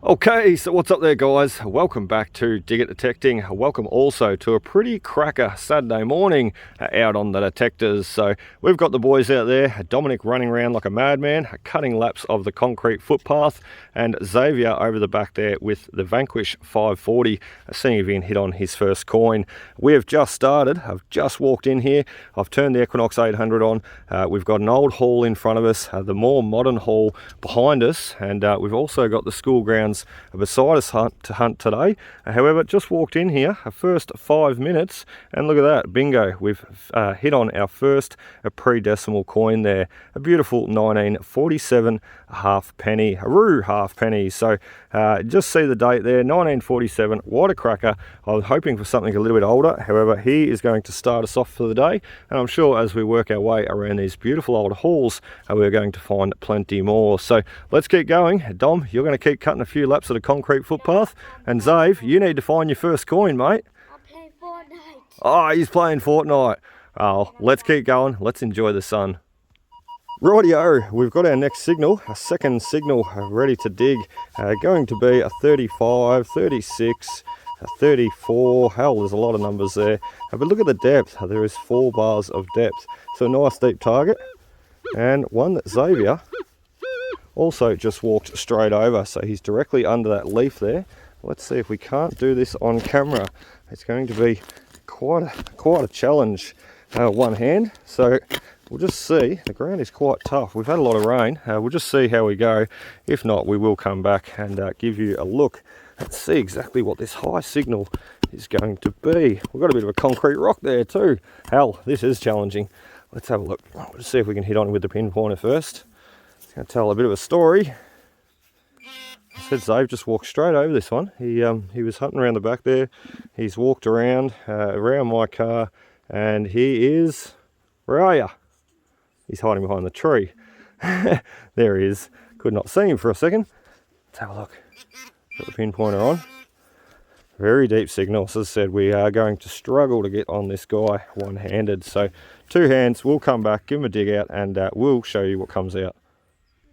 Okay, so what's up there, guys? Welcome back to Dig It Detecting. Welcome also to a pretty cracker Saturday morning out on the detectors. So we've got the boys out there, Dominic running around like a madman, cutting laps of the concrete footpath, and Xavier over the back there with the Vanquish 540, seeing if he can hit on his first coin. We have just started. I've just walked in here. I've turned the Equinox 800 on. We've got an old hall in front of us, the more modern hall behind us, and we've also got the school grounds beside us to hunt today. However, just walked in here, our first 5 minutes, and look at that, bingo, we've hit on our first pre-decimal coin there, a beautiful 1947 halfpenny, a Roo halfpenny. So just see the date there, 1947, what a cracker. I was hoping for something a little bit older. However, he is going to start us off for the day, and I'm sure as we work our way around these beautiful old halls, we're going to find plenty more. So let's keep going. Dom, you're going to keep cutting a few laps of the concrete footpath, and Zave, you need to find your first coin, mate. I'm playing Fortnite. Oh, he's playing Fortnite. Oh, let's keep going. Let's enjoy the sun. Rightio, we've got our next signal, a second signal ready to dig. Going to be a 35, 36, a 34. Hell, there's a lot of numbers there. But look at the depth. There is 4 bars of depth. So a nice deep target. And one that Xavier also just walked straight over. So he's directly under that leaf there. Let's see if we can't do this on camera. It's going to be quite a challenge. One hand. So we'll just see. The ground is quite tough. We've had a lot of rain. We'll just see how we go. If not, we will come back and give you a look and see exactly what this high signal is going to be. We've got a bit of a concrete rock there too. Hell, this is challenging. Let's have a look. Let's see if we can hit on with the pinpointer first. It's going to tell a bit of a story. I said Zave just walked straight over this one. He was hunting around the back there. He's walked around my car, and he is... Where are you? He's hiding behind the tree. There he is. Could not see him for a second. Let's have a look. Got the pinpointer on. Very deep signal. So as I said, we are going to struggle to get on this guy one-handed. So 2 hands, we'll come back, give him a dig out, and we'll show you what comes out.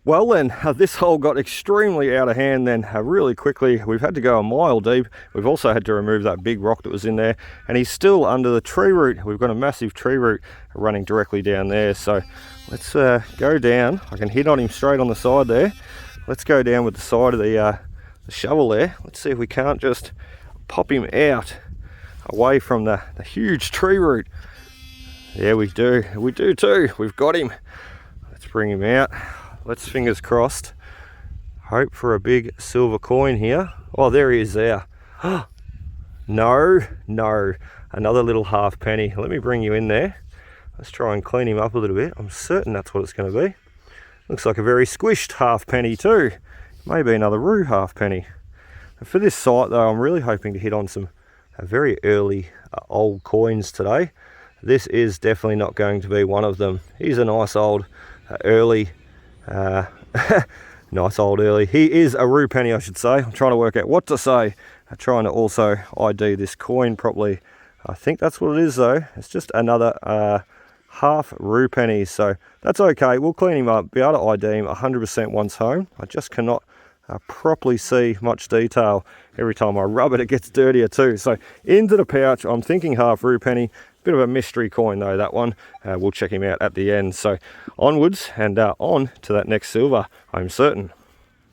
Well then, this hole got extremely out of hand then really quickly. We've had to go a mile deep. We've also had to remove that big rock that was in there, and he's still under the tree root. We've got a massive tree root running directly down there. So let's go down. I can hit on him straight on the side there. Let's go down with the side of the shovel there. Let's see if we can't just pop him out away from the huge tree root. Yeah, we do too. We've got him. Let's bring him out. Let's fingers crossed. Hope for a big silver coin here. Oh, there he is there. No. Another little halfpenny. Let me bring you in there. Let's try and clean him up a little bit. I'm certain that's what it's going to be. Looks like a very squished halfpenny too. Maybe another Roo halfpenny. For this site though, I'm really hoping to hit on some very early old coins today. This is definitely not going to be one of them. He's a nice old early... nice old early. He is a Roo penny, I should say. I'm trying to work out what to say. I'm trying to also ID this coin properly. I think that's what it is though. It's just another half Roo penny. So that's okay. We'll clean him up, be able to ID him 100% once home. I just cannot properly see much detail. Every time I rub it, it gets dirtier too. So into the pouch, I'm thinking half Roo penny. Bit of a mystery coin though, that one. We'll check him out at the end. So onwards and on to that next silver, I'm certain.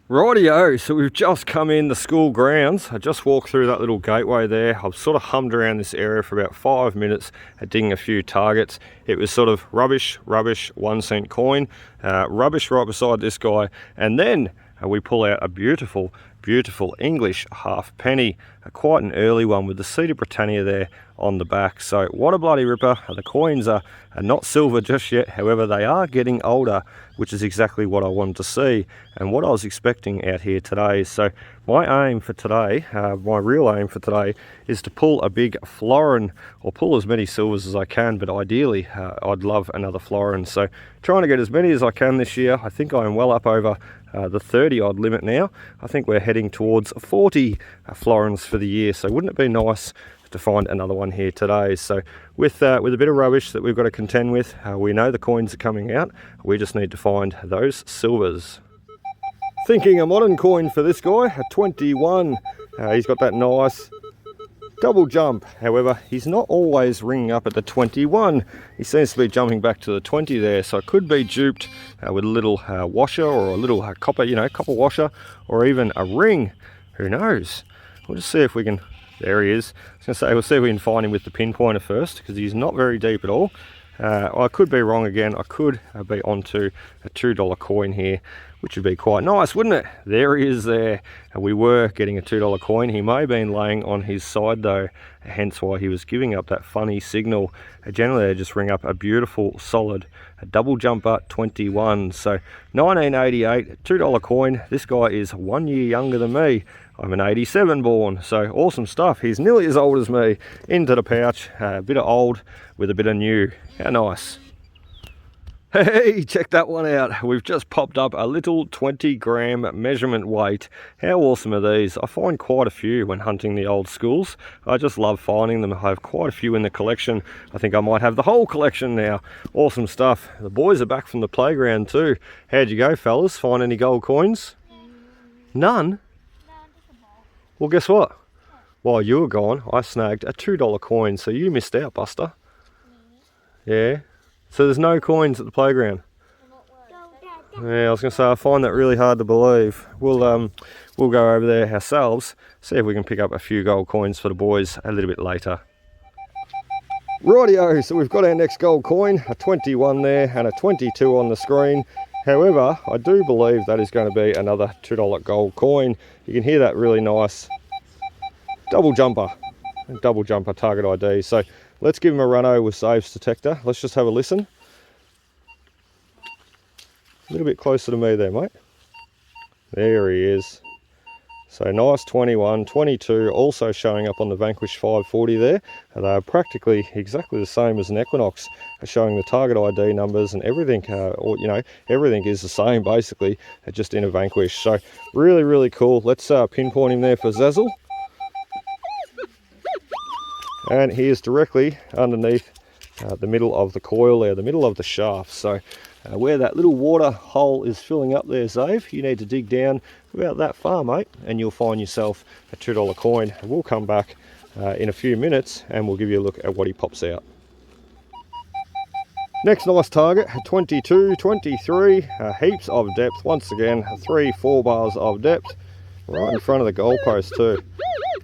Rightio, so we've just come in the school grounds. I just walked through that little gateway there. I've sort of hummed around this area for about 5 minutes, digging a few targets. It was sort of rubbish, 1 cent coin, rubbish right beside this guy, and then we pull out a beautiful English halfpenny, quite an early one with the Seed of Britannia there on the back. So what a bloody ripper. The coins are not silver just yet, however they are getting older, which is exactly what I wanted to see and what I was expecting out here today. So my aim for today, my real aim for today, is to pull a big florin, or pull as many silvers as I can, but ideally I'd love another florin. So trying to get as many as I can this year. I think I am well up over the 30 odd limit now. I think we're heading towards 40 florins for the year, so wouldn't it be nice to find another one here today? So with a bit of rubbish that we've got to contend with, we know the coins are coming out. We just need to find those silvers. Thinking a modern coin for this guy, a 21. He's got that nice double jump. However, he's not always ringing up at the 21. He seems to be jumping back to the 20 there, so it could be duped with a little washer or a little copper, copper washer, or even a ring. Who knows? We'll just see if we can. There he is. I was going to say, we'll see if we can find him with the pinpointer first, because he's not very deep at all. I could be wrong again. I could be onto a $2 coin here, which would be quite nice, wouldn't it? There he is there. We were getting a $2 coin. He may have been laying on his side though, hence why he was giving up that funny signal. Generally they just ring up a beautiful solid double jumper 21. So 1988, $2 coin. This guy is 1 year younger than me. I'm an 87 born, so awesome stuff. He's nearly as old as me. Into the pouch, a bit of old with a bit of new. How nice. Hey, check that one out. We've just popped up a little 20-gram measurement weight. How awesome are these? I find quite a few when hunting the old schools. I just love finding them. I have quite a few in the collection. I think I might have the whole collection now. Awesome stuff. The boys are back from the playground too. How'd you go, fellas? Find any gold coins? None? Well, guess what? While you were gone, I snagged a $2 coin, so you missed out, Buster. Yeah? So there's no coins at the playground? Yeah, I was going to say, I find that really hard to believe. We'll go over there ourselves, see if we can pick up a few gold coins for the boys a little bit later. Rightio, so we've got our next gold coin, a 21 there and a 22 on the screen. However, I do believe that is going to be another $2 gold coin. You can hear that really nice double jumper target ID. So let's give him a run-o with Saves Detector. Let's just have a listen. A little bit closer to me there, mate. There he is. So nice 21, 22, also showing up on the Vanquish 540 there. And they are practically exactly the same as an Equinox, showing the target ID numbers and everything, everything is the same basically, just in a Vanquish. So really, really cool. Let's pinpoint him there for Zazzle. And he is directly underneath the middle of the coil there, the middle of the shaft. So where that little water hole is filling up there, Zave, you need to dig down about that far, mate, and you'll find yourself a $2 coin. And we'll come back in a few minutes and we'll give you a look at what he pops out. Next nice target, 22, 23, heaps of depth. Once again, 3-4 bars of depth, right in front of the goalpost too.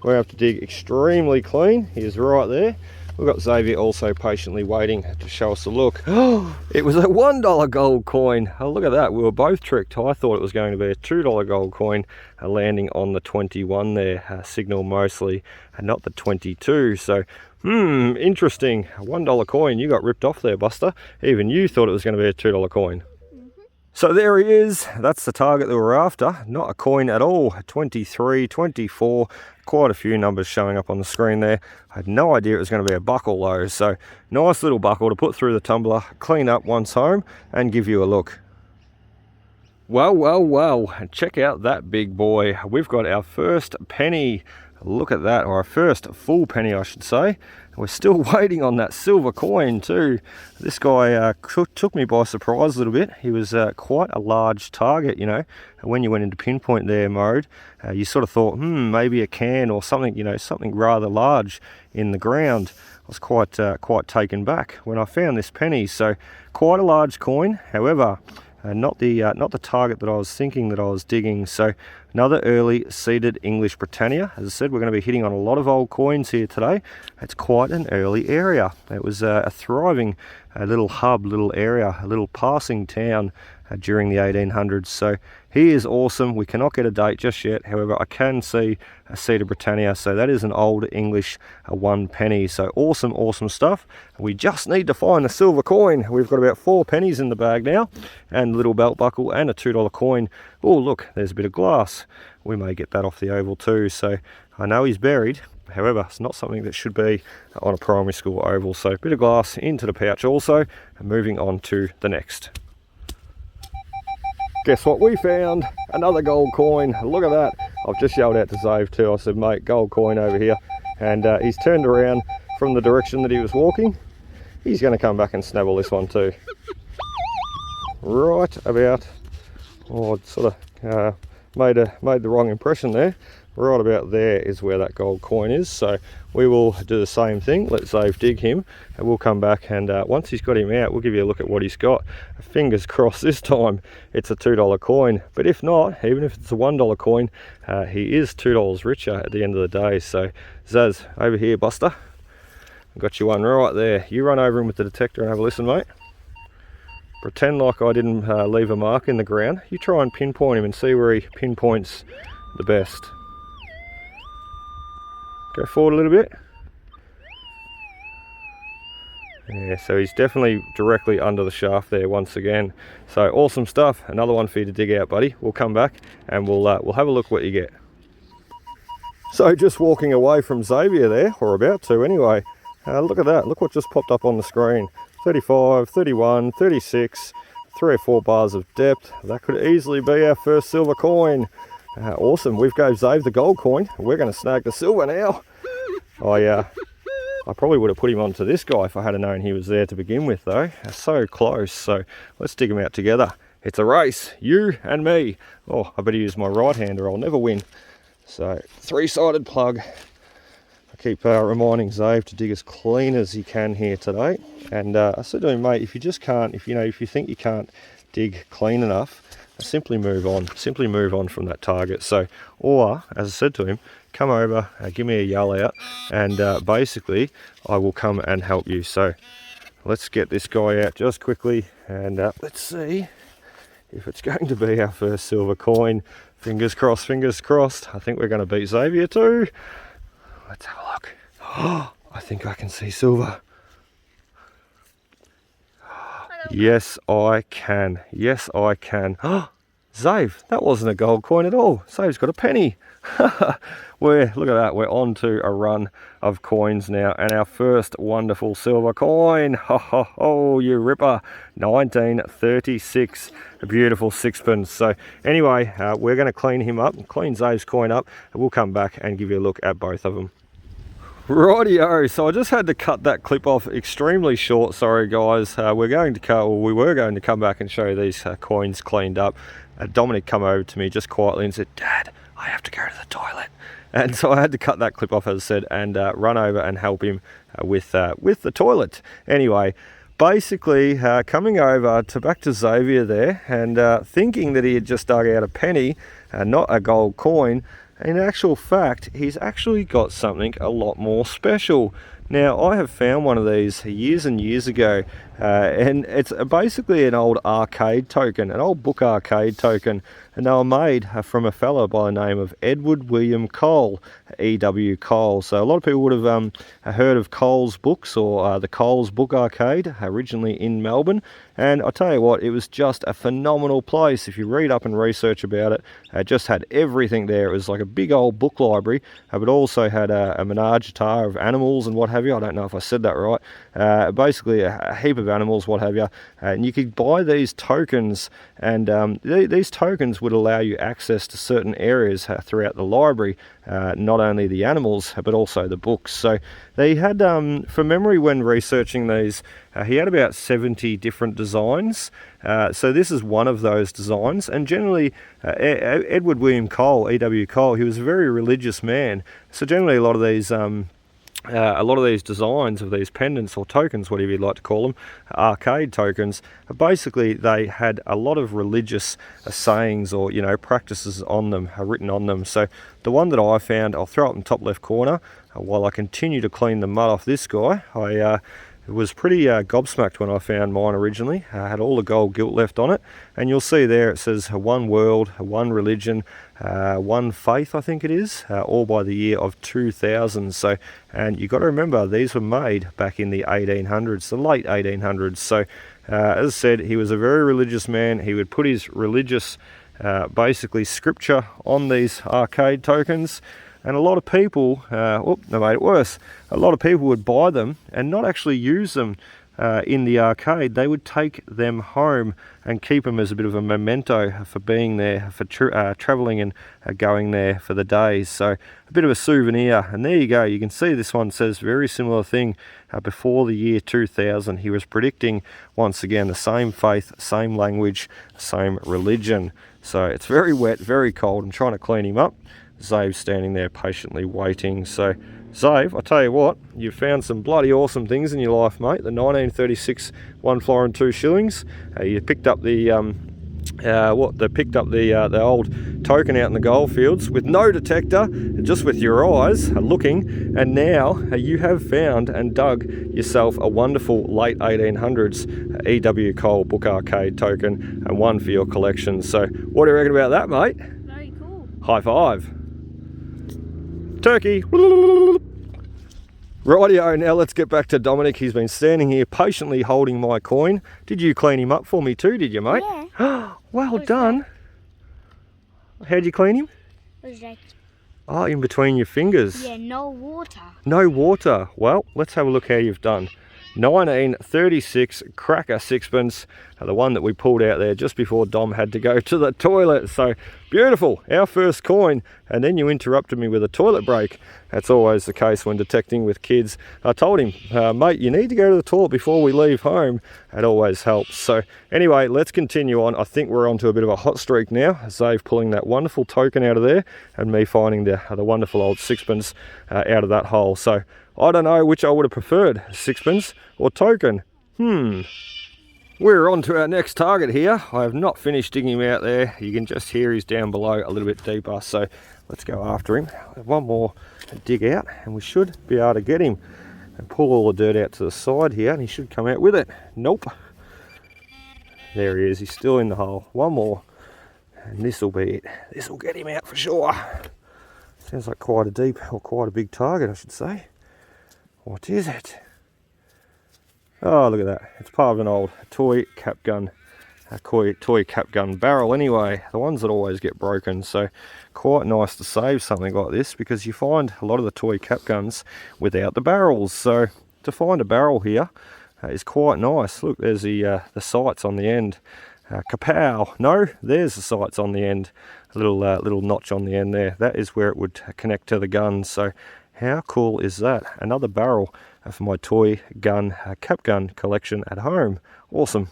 We have to dig extremely clean. He is right there. We've got Xavier also patiently waiting to show us a look. Oh, it was a $1 gold coin. Oh, look at that. We were both tricked. I thought it was going to be a $2 gold coin landing on the 21 there, signal mostly, and not the 22. So, interesting. A $1 coin. You got ripped off there, Buster. Even you thought it was going to be a $2 coin. So there he is. That's the target that we're after. Not a coin at all. 23, 24, quite a few numbers showing up on the screen there. I had no idea it was going to be a buckle though. So nice little buckle to put through the tumbler, clean up once home and give you a look. Well, check out that big boy. We've got our first penny. Look at that, or our first full penny I should say. We're still waiting on that silver coin too. This guy took me by surprise a little bit. He was quite a large target, you know. When you went into pinpoint there mode, you sort of thought, maybe a can or something, you know, something rather large in the ground. I was quite taken back when I found this penny. So quite a large coin. However, not the target that I was thinking that I was digging. So another early seeded English Britannia. As I said, we're going to be hitting on a lot of old coins here today. It's quite an early area. It was a thriving little hub, little area, a little passing town during the 1800s. So he is awesome. We cannot get a date just yet. However, I can see a seeded Britannia. So that is an old English 1 penny. So awesome stuff. We just need to find the silver coin. We've got about 4 pennies in the bag now, and a little belt buckle and a $2 coin. Oh, look, there's a bit of glass. We may get that off the oval too. So I know he's buried. However, it's not something that should be on a primary school oval. So a bit of glass into the pouch also, and moving on to the next. Guess what we found? Another gold coin. Look at that. I've just yelled out to Zave too. I said, mate, gold coin over here. And he's turned around from the direction that he was walking. He's going to come back and snabble this one too. Right about, sort of made the wrong impression there. Right about there is where that gold coin is, so we will do the same thing. Let Zave dig him, and we'll come back, and once he's got him out, we'll give you a look at what he's got. Fingers crossed this time it's a $2 coin, but if not, even if it's a $1 coin, he is $2 richer at the end of the day. So Zaz, over here, Buster, I've got you one right there. You run over him with the detector and have a listen, mate. Pretend like I didn't leave a mark in the ground. You try and pinpoint him and see where he pinpoints the best. Go forward a little bit. Yeah, so he's definitely directly under the shaft there once again. So awesome stuff. Another one for you to dig out, buddy. We'll come back and we'll have a look what you get. So just walking away from Xavier there, or about to anyway. Look at that. Look what just popped up on the screen. 35, 31, 36, 3 or 4 bars of depth. That could easily be our first silver coin. Awesome. We've gave Zave the gold coin. We're going to snag the silver now. I probably would have put him onto this guy if I had known he was there to begin with, though. So close. So let's dig him out together. It's a race, you and me. Oh, I better use my right hand or I'll never win. So 3-sided plug. I keep reminding Zave to dig as clean as he can here today. And I said to him, mate, if you just can't, if you think you can't dig clean enough, simply move on from that target. So, or as I said to him, come over, give me a yell out, and basically I will come and help you. So let's get this guy out just quickly, and let's see if it's going to be our first silver coin. Fingers crossed, fingers crossed. I think we're going to beat Xavier too. Let's have a look. Oh, I think I can see silver. Yes, I can. Yes, I can. Oh, Zave, that wasn't a gold coin at all. Zave's got a penny. Look at that. We're on to a run of coins now, and our first wonderful silver coin. Ho, ho, ho, you ripper. 1936. A beautiful sixpence. So anyway, we're going to clean him up, clean Zave's coin up, and we'll come back and give you a look at both of them. Rightio, so I just had to cut that clip off extremely short. Sorry guys, we were going to come back and show you these coins cleaned up. Dominic come over to me just quietly and said, Dad, I have to go to the toilet. And so I had to cut that clip off, as I said, and run over and help him with the toilet. Anyway, basically coming over to back to Xavier there, and thinking that he had just dug out a penny, not a gold coin. In actual fact, he's actually got something a lot more special. Now, I have found one of these years and years ago, and it's basically an old arcade token, an old book arcade token, and they were made from a fellow by the name of Edward William Cole, E.W. Cole. So a lot of people would have heard of Cole's Books, or the Cole's Book Arcade, originally in Melbourne. And I tell you what, it was just a phenomenal place. If you read up and research about it, it just had everything there. It was like a big old book library, but also had a menage a trois of animals and what have you. I don't know if I said that right. Basically a heap of animals, what have you. And you could buy these tokens, and these tokens would allow you access to certain areas throughout the library, not only the animals, but also the books. So they had, from memory when researching these, he had about 70 different designs. So this is one of those designs. And generally, Edward William Cole, E.W. Cole, he was a very religious man. So generally a lot of these designs of these pendants or tokens, whatever you'd like to call them, arcade tokens, basically they had a lot of religious sayings or practices on them, written on them. So the one that I found, I'll throw it in the top left corner while I continue to clean the mud off this guy. I was pretty gobsmacked when I found mine originally. I had all the gold gilt left on it, and you'll see there it says one world, one religion, one faith, I think it is, all by the year of 2000. So, and you've got to remember, these were made back in the 1800s, the late 1800s. So as I said, he was a very religious man. He would put his religious basically scripture on these arcade tokens. And a lot of people, they made it worse. A lot of people would buy them and not actually use them in the arcade, they would take them home and keep them as a bit of a memento for being there, for travelling and going there for the days. So a bit of a souvenir. And there you go, you can see this one says very similar thing. Before the year 2000, he was predicting once again the same faith, same language, same religion. So it's very wet, very cold. I'm trying to clean him up. Zave's standing there patiently waiting. So Zave, I tell you what, you've found some bloody awesome things in your life, mate. The 1936 1 florin 2 shillings. You picked up the the old token out in the goldfields with no detector, just with your eyes looking, and now you have found and dug yourself a wonderful late 1800s E.W. Cole Book Arcade token, and one for your collection. So what do you reckon about that, mate? Very cool. High five. Turkey. Rightio, now let's get back to Dominic. He's been standing here patiently holding my coin. Did you clean him up for me too, did you, mate? Yeah. Well done. How'd you clean him? It was like, Oh, in between your fingers. yeah, no water. No water. Well, let's have a look how you've done. 1936 cracker sixpence, the one that we pulled out there just before Dom had to go to the toilet. So beautiful, our first coin, and then you interrupted me with a toilet break. That's always the case when detecting with kids. I told him, mate, you need to go to the toilet before we leave home. It always helps. So anyway, let's continue on. I think we're onto a bit of a hot streak now. Zave pulling that wonderful token out of there, and me finding the wonderful old sixpence out of that hole. So I don't know which I would have preferred, sixpence or token. We're on to our next target here. I have not finished digging him out there. You can just hear he's down below a little bit deeper. So let's go after him. One more dig out and we should be able to get him and pull all the dirt out to the side here, and he should come out with it. Nope. There he is. He's still in the hole. One more and this will be it. This will get him out for sure. Sounds like quite a deep, or quite a big target, I should say. What is it? Oh, look at that. It's part of an old toy cap gun. Toy cap gun barrel anyway. The ones that always get broken. So quite nice to save something like this, because you find a lot of the toy cap guns without the barrels. So to find a barrel here is quite nice. Look, there's the sights on the end. Kapow! No, there's the sights on the end. A little notch on the end there. That is where it would connect to the gun. So how cool is that? Another barrel for my toy gun, cap gun collection at home. Awesome.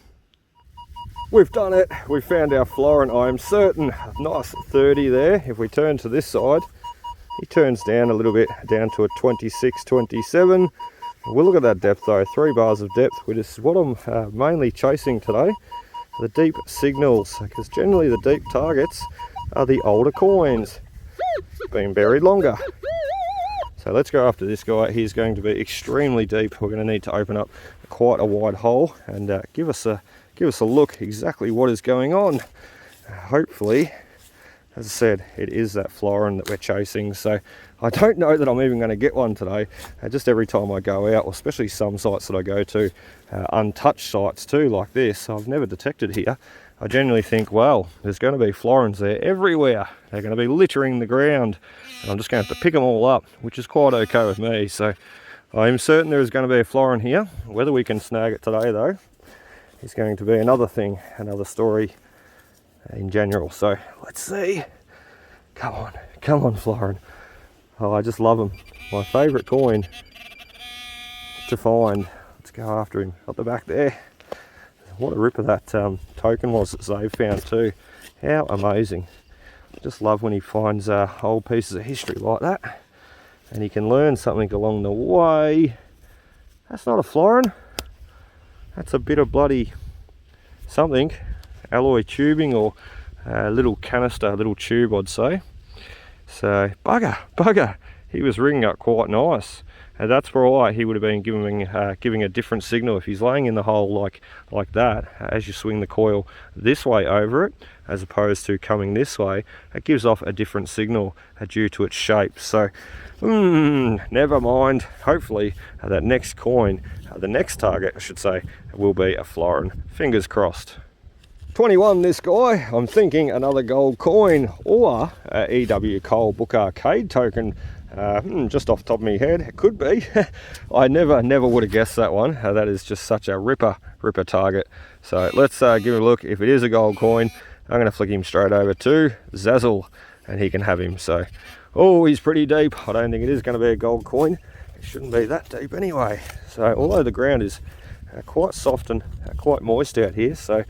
We've done it. We found our florin. I am certain. Nice 30 there. If we turn to this side, he turns down a little bit, down to a 26, 27. We'll look at that depth though. 3 bars of depth, which is what I'm mainly chasing today. The deep signals, because generally the deep targets are the older coins, being buried longer. So let's go after this guy. He's going to be extremely deep. We're going to need to open up quite a wide hole and give us a look exactly what is going on. Hopefully, as I said, it is that florin that we're chasing. So I don't know that I'm even going to get one today. Just every time I go out, especially some sites that I go to, untouched sites too, like this, I've never detected here. I generally think, well, there's going to be florins there everywhere. They're going to be littering the ground, and I'm just going to have to pick them all up, which is quite okay with me. So I'm certain there is going to be a florin here. Whether we can snag it today, though, is going to be another thing, another story in general. So let's see. Come on, florin. Oh, I just love them. My favourite coin to find. Let's go after him. Up the back there. What a ripper that token was that Zave found too. How amazing. Just love when he finds old pieces of history like that. And he can learn something along the way. That's not a florin. That's a bit of bloody something. Alloy tubing, or a little canister, little tube I'd say. So bugger. He was ringing up quite nice. And that's why he would have been giving a different signal. If he's laying in the hole like that, as you swing the coil this way over it, as opposed to coming this way, it gives off a different signal due to its shape. So, never mind. Hopefully, that next coin, the next target, I should say, will be a florin. Fingers crossed. 21 this guy. I'm thinking another gold coin or a E.W. Cole Book Arcade token. Just off the top of my head, it could be. I never would have guessed that one. That is just such a ripper target. So let's give it a look. If it is a gold coin, I'm going to flick him straight over to Zazzle, and he can have him. So, oh, he's pretty deep. I don't think it is going to be a gold coin. It shouldn't be that deep anyway. So although the ground is quite soft and quite moist out here, so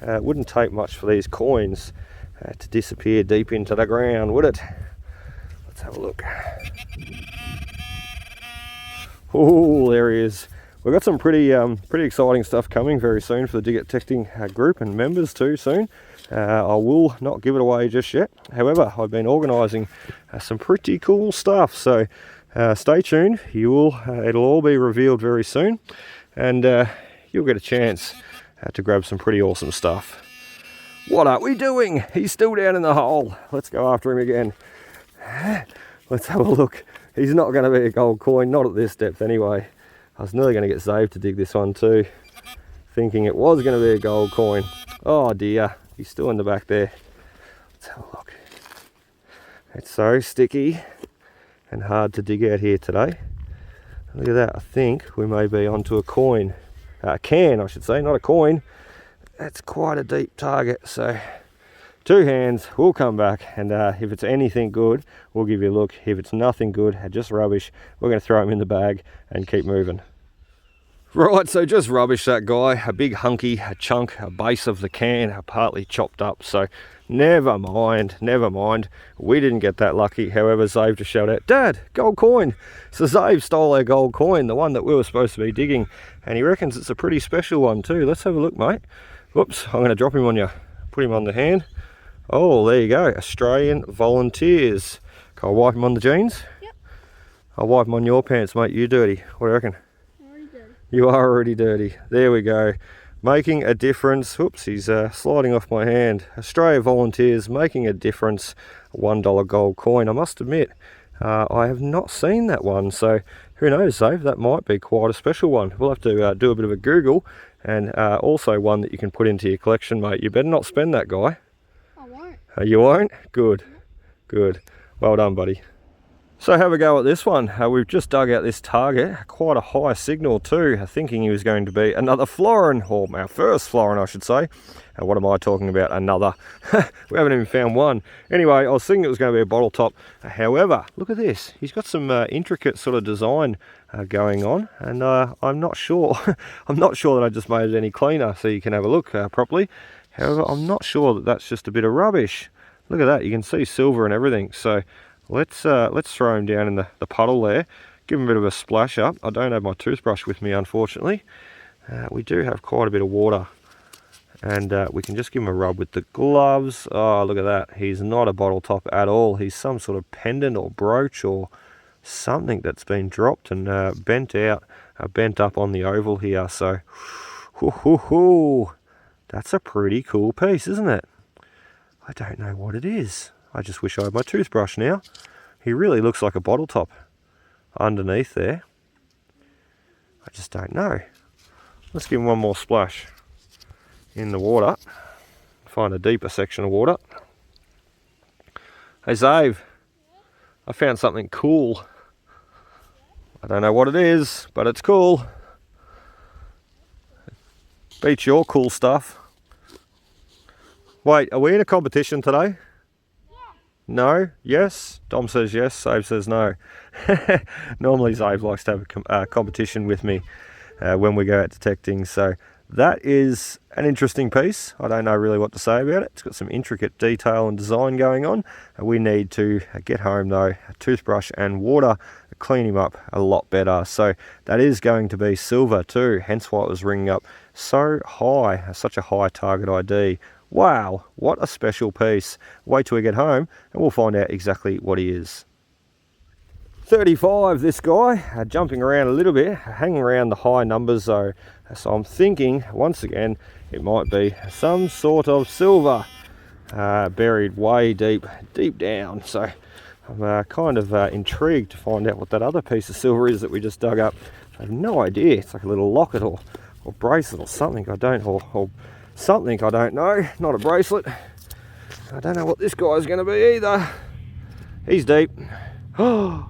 it wouldn't take much for these coins to disappear deep into the ground, would it? Let's have a look. Oh, there he is. We've got some pretty exciting stuff coming very soon for the Dig It Texting group and members too soon. I will not give it away just yet. However, I've been organising some pretty cool stuff, so stay tuned. It'll all be revealed very soon, and you'll get a chance to grab some pretty awesome stuff. What are we doing? He's still down in the hole. Let's go after him again. Let's have a look. He's not going to be a gold coin, not at this depth anyway. I was nearly going to get Zave to dig this one too, thinking it was going to be a gold coin. Oh dear, he's still in the back there. Let's have a look. It's so sticky and hard to dig out here today. Look at that. I think we may be onto a coin. A can, I should say, not a coin. That's quite a deep target, so 2 hands, we'll come back, and if it's anything good, we'll give you a look. If it's nothing good, just rubbish, we're going to throw him in the bag and keep moving. Right, so just rubbish that guy. A big hunky, a chunk, a base of the can, partly chopped up, so never mind. We didn't get that lucky. However, Zave just shouted out, "Dad, gold coin!" So Zave stole our gold coin, the one that we were supposed to be digging, and he reckons it's a pretty special one too. Let's have a look, mate. Whoops, I'm going to drop him on you. Put him on the hand. Oh, there you go. Australian Volunteers. Can I wipe him on the jeans? Yep. I'll wipe him on your pants, mate. You dirty. What do you reckon? Already dirty. You are already dirty. There we go. Making a difference. Whoops, he's sliding off my hand. Australia Volunteers, making a difference. $1 gold coin. I must admit, I have not seen that one. So who knows, Dave? That might be quite a special one. We'll have to do a bit of a Google, and also one that you can put into your collection, mate. You better not spend that, guy. I won't. You won't? Good. Well done, buddy. So have a go at this one. We've just dug out this target, quite a high signal too, thinking he was going to be another florin, or our first florin I should say. What am I talking about? Another. We haven't even found one. Anyway, I was thinking it was going to be a bottle top. However, look at this. He's got some intricate sort of design going on, and I'm not sure. I'm not sure that I just made it any cleaner so you can have a look properly. However, I'm not sure that that's just a bit of rubbish. Look at that. You can see silver and everything. So let's throw him down in the puddle there, give him a bit of a splash up. I don't have my toothbrush with me, unfortunately. We do have quite a bit of water, and we can just give him a rub with the gloves. Oh, look at that. He's not a bottle top at all. He's some sort of pendant or brooch or something that's been dropped and bent up on the oval here. So, that's a pretty cool piece, isn't it? I don't know what it is. I just wish I had my toothbrush now. He really looks like a bottle top underneath there. I just don't know. Let's give him one more splash in the water. Find a deeper section of water. Hey Zave, I found something cool. I don't know what it is, but it's cool. Beats your cool stuff. Wait, are we in a competition today? No? Yes? Dom says yes, Zave says no. Normally Zave likes to have a competition with me when we go out detecting, so that is an interesting piece. I don't know really what to say about it. It's got some intricate detail and design going on. We need to get home though, a toothbrush and water, clean him up a lot better. So that is going to be silver too, hence why it was ringing up so high, such a high target ID. Wow, what a special piece. Wait till we get home and we'll find out exactly what he is. 35, this guy, jumping around a little bit, hanging around the high numbers though. So I'm thinking, once again, it might be some sort of silver buried way deep down. So I'm kind of intrigued to find out what that other piece of silver is that we just dug up. I have no idea. It's like a little locket or bracelet or something. Or something, I don't know. Not a bracelet. I don't know what this guy's going to be either. He's deep. Oh,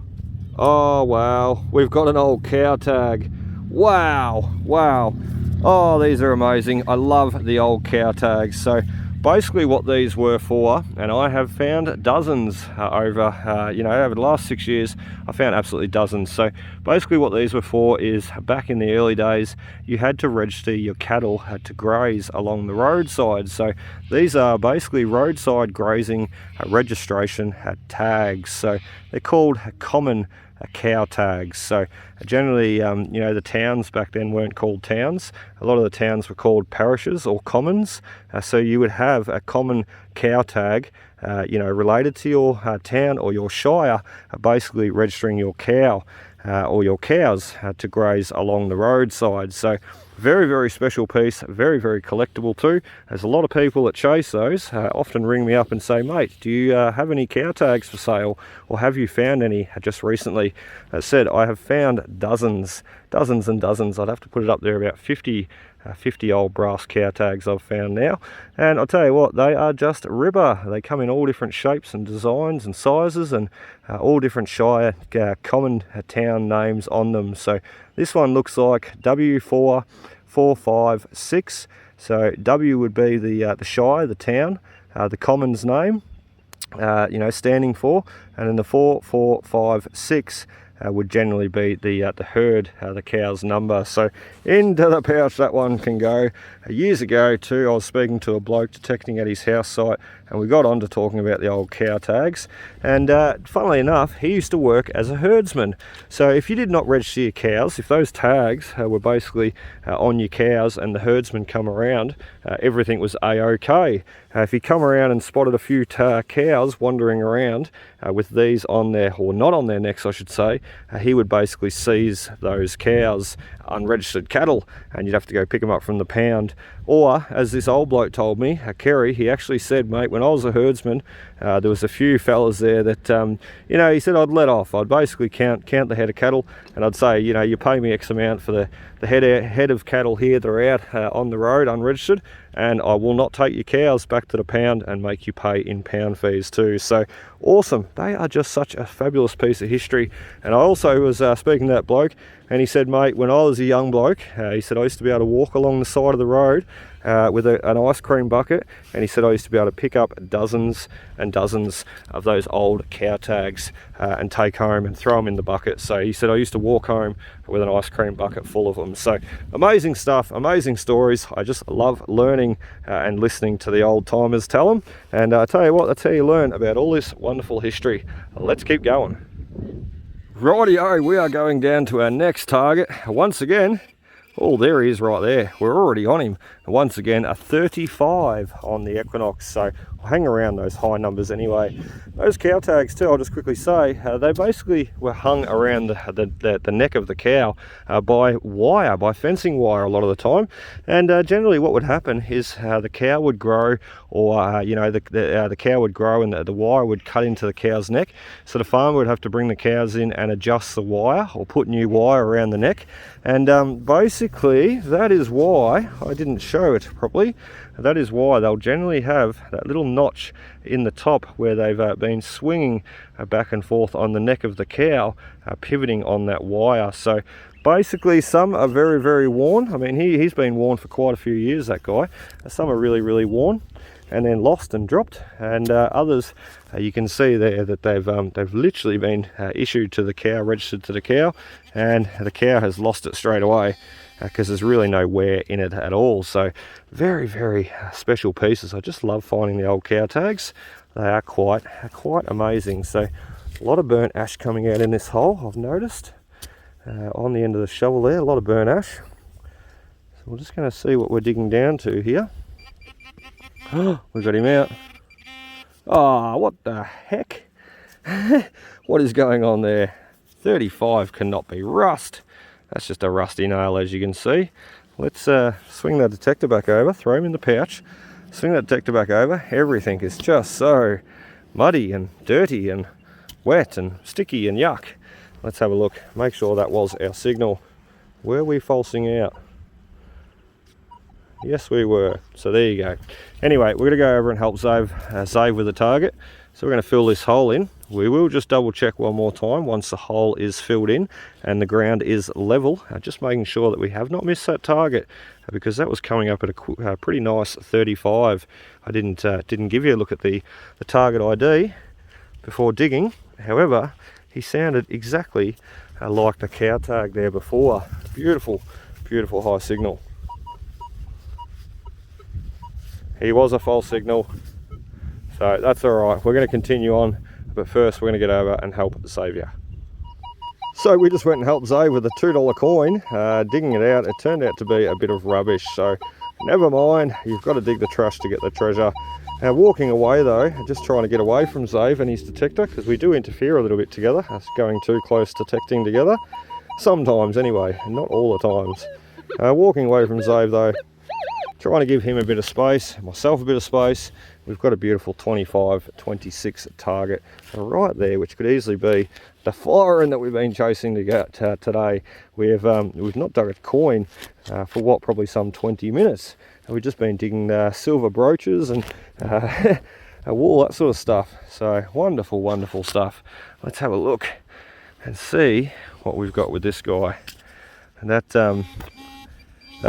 Oh wow, we've got an old cow tag. Wow, wow. Oh, these are amazing. I love the old cow tags. So basically what these were for, and I have found dozens over the last 6 years. I found absolutely dozens. So basically what these were for is, back in the early days, you had to register your cattle to graze along the roadside. So these are basically roadside grazing registration tags. So they're called common cow tags. So generally, the towns back then weren't called towns. A lot of the towns were called parishes or commons. So you would have a common cow tag, related to your town or your shire, basically registering your cow or your cows to graze along the roadside. So very, very special piece, very, very collectible too. There's a lot of people that chase those, often ring me up and say, mate, do you have any cow tags for sale, or have you found any just recently? As I said, I have found dozens and dozens. I'd have to put it up there, about 50 old brass cow tags I've found now. And I'll tell you what, they are just ripper. They come in all different shapes and designs and sizes, and all different shire common town names on them. So this one looks like W4456. So W would be the shire, the town, the common's name, standing for, and then the 4456 would generally be the herd, the cow's number. So into the pouch that one can go. Years ago too, I was speaking to a bloke detecting at his house site, and we got on to talking about the old cow tags. And funnily enough, he used to work as a herdsman. So if you did not register your cows, if those tags were basically on your cows and the herdsman come around, everything was a-okay. If he come around and spotted a few cows wandering around with these on their, or not on their necks I should say, he would basically seize those cows, unregistered cattle, and you'd have to go pick them up from the pound. Or, as this old bloke told me, Kerry, he actually said, mate, when I was a herdsman, there was a few fellas there that, he said I'd let off. I'd basically count the head of cattle, and I'd say, you pay me X amount for the head of cattle here that are out on the road unregistered, and I will not take your cows back to the pound and make you pay in pound fees too. So awesome. They are just such a fabulous piece of history. And I also was speaking to that bloke, and he said, mate, when I was a young bloke, he said I used to be able to walk along the side of the road with an ice cream bucket, and he said I used to be able to pick up dozens and dozens of those old cow tags and take home and throw them in the bucket. So he said I used to walk home with an ice cream bucket full of them. So amazing stuff, amazing stories. I just love learning and listening to the old timers tell them. And I tell you what, that's how you learn about all this wonderful history. Let's keep going. Rightio, we are going down to our next target once again. Oh, there he is right there. We're already on him. Once again, a 35 on the Equinox. So I'll hang around those high numbers anyway. Those cow tags too, I'll just quickly say, they basically were hung around the neck of the cow by wire, by fencing wire a lot of the time. And generally what would happen is the cow would grow, or the cow would grow and the wire would cut into the cow's neck. So the farmer would have to bring the cows in and adjust the wire, or put new wire around the neck. And basically that is why, I didn't show it properly, that is why they'll generally have that little notch in the top where they've been swinging back and forth on the neck of the cow, pivoting on that wire. So basically some are very, very worn. I mean, he's been worn for quite a few years, that guy. Some are really, really worn and then lost and dropped, and others you can see there that they've literally been issued to the cow, registered to the cow, and the cow has lost it straight away because there's really no wear in it at all. So very, very special pieces. I just love finding the old cow tags. They are quite amazing. So a lot of burnt ash coming out in this hole, I've noticed, on the end of the shovel there, a lot of burnt ash. So we're just going to see what we're digging down to here. We got him out. Oh, what the heck? What is going on there? 35 cannot be rust. That's just a rusty nail, as you can see. Let's swing that detector back over, throw him in the pouch, swing that detector back over. Everything is just so muddy and dirty and wet and sticky and yuck. Let's have a look, make sure that was our signal. Were we falsing out? Yes, we were. So there you go. Anyway, we're going to go over and help Zave with the target. So we're going to fill this hole in. We will just double check one more time once the hole is filled in and the ground is level, just making sure that we have not missed that target, because that was coming up at a pretty nice 35. I didn't give you a look at the target ID before digging. However, he sounded exactly like the cow tag there before. Beautiful, beautiful high signal. He was a false signal, so that's all right. We're going to continue on, but first we're going to get over and help Xavier. So we just went and helped Xavier with a $2 coin, digging it out. It turned out to be a bit of rubbish, so never mind. You've got to dig the trash to get the treasure. Now walking away though, just trying to get away from Xavier and his detector, because we do interfere a little bit together, us going too close detecting together. Sometimes anyway, not all the times. Walking away from Xavier though, trying to give him a bit of space, myself a bit of space. We've got a beautiful 25-26 target right there, which could easily be the florin that we've been chasing to get today. We've not dug a coin for what, probably some 20 minutes. And we've just been digging silver brooches and wool, that sort of stuff. So wonderful, wonderful stuff. Let's have a look and see what we've got with this guy. And that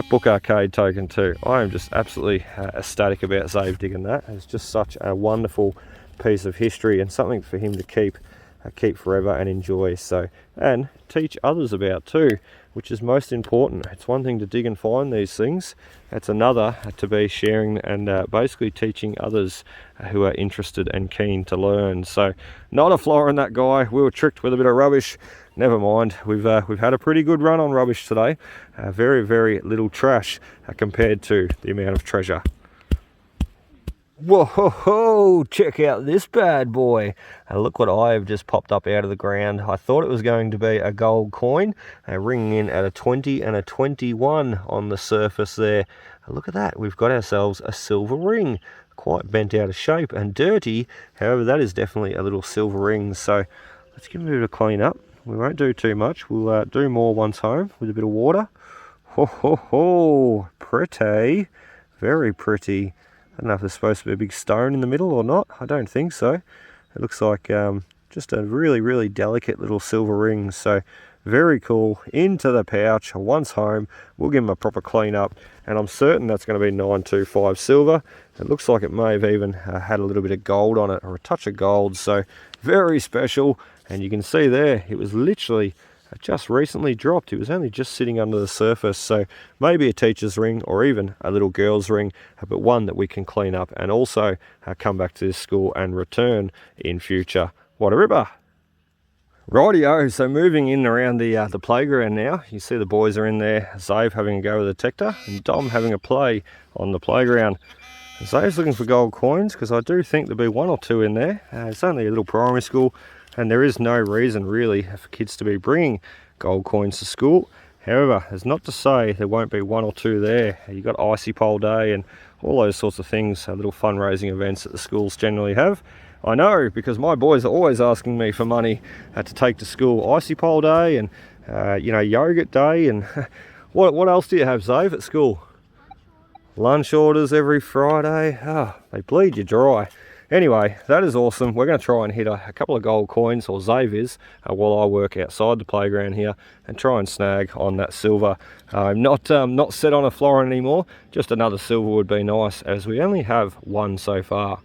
Book Arcade token too. I am just absolutely ecstatic about Xavier digging that. It's just such a wonderful piece of history and something for him to keep forever and enjoy. So, and teach others about too, which is most important. It's one thing to dig and find these things. It's another to be sharing and basically teaching others who are interested and keen to learn. So, not a florin that guy. We were tricked with a bit of rubbish. Never mind, we've had a pretty good run on rubbish today. Very, very little trash compared to the amount of treasure. Whoa, check out this bad boy. Look what I have just popped up out of the ground. I thought it was going to be a gold coin, ringing in at a 20 and a 21 on the surface there. Look at that, we've got ourselves a silver ring. Quite bent out of shape and dirty, however that is definitely a little silver ring. So let's give it a bit of clean up. We won't do too much. We'll do more once home with a bit of water. Ho, pretty. Very pretty. I don't know if there's supposed to be a big stone in the middle or not. I don't think so. It looks like just a really, really delicate little silver ring. So very cool. Into the pouch. Once home, we'll give them a proper clean up. And I'm certain that's going to be 925 silver. It looks like it may have even had a little bit of gold on it, or a touch of gold. So very special. And you can see there, it was literally just recently dropped. It was only just sitting under the surface. So maybe a teacher's ring or even a little girl's ring, but one that we can clean up and also come back to this school and return in future. What a ripper. Rightio, so moving in around the playground now. You see the boys are in there. Xavier having a go with the detector and Dom having a play on the playground. Xavier's looking for gold coins because I do think there'll be one or two in there. It's only a little primary school, and there is no reason really for kids to be bringing gold coins to school. However, it's not to say there won't be one or two there. You've got Icy Pole Day and all those sorts of things, little fundraising events that the schools generally have. I know, because my boys are always asking me for money to take to school. Icy Pole Day and yogurt day, and what else do you have, Xavier, at school? Lunch orders every Friday. They bleed you dry. Anyway, that is awesome. We're going to try and hit a couple of gold coins, or Xavier's, while I work outside the playground here and try and snag on that silver. I'm not set on a florin anymore. Just another silver would be nice, as we only have one so far.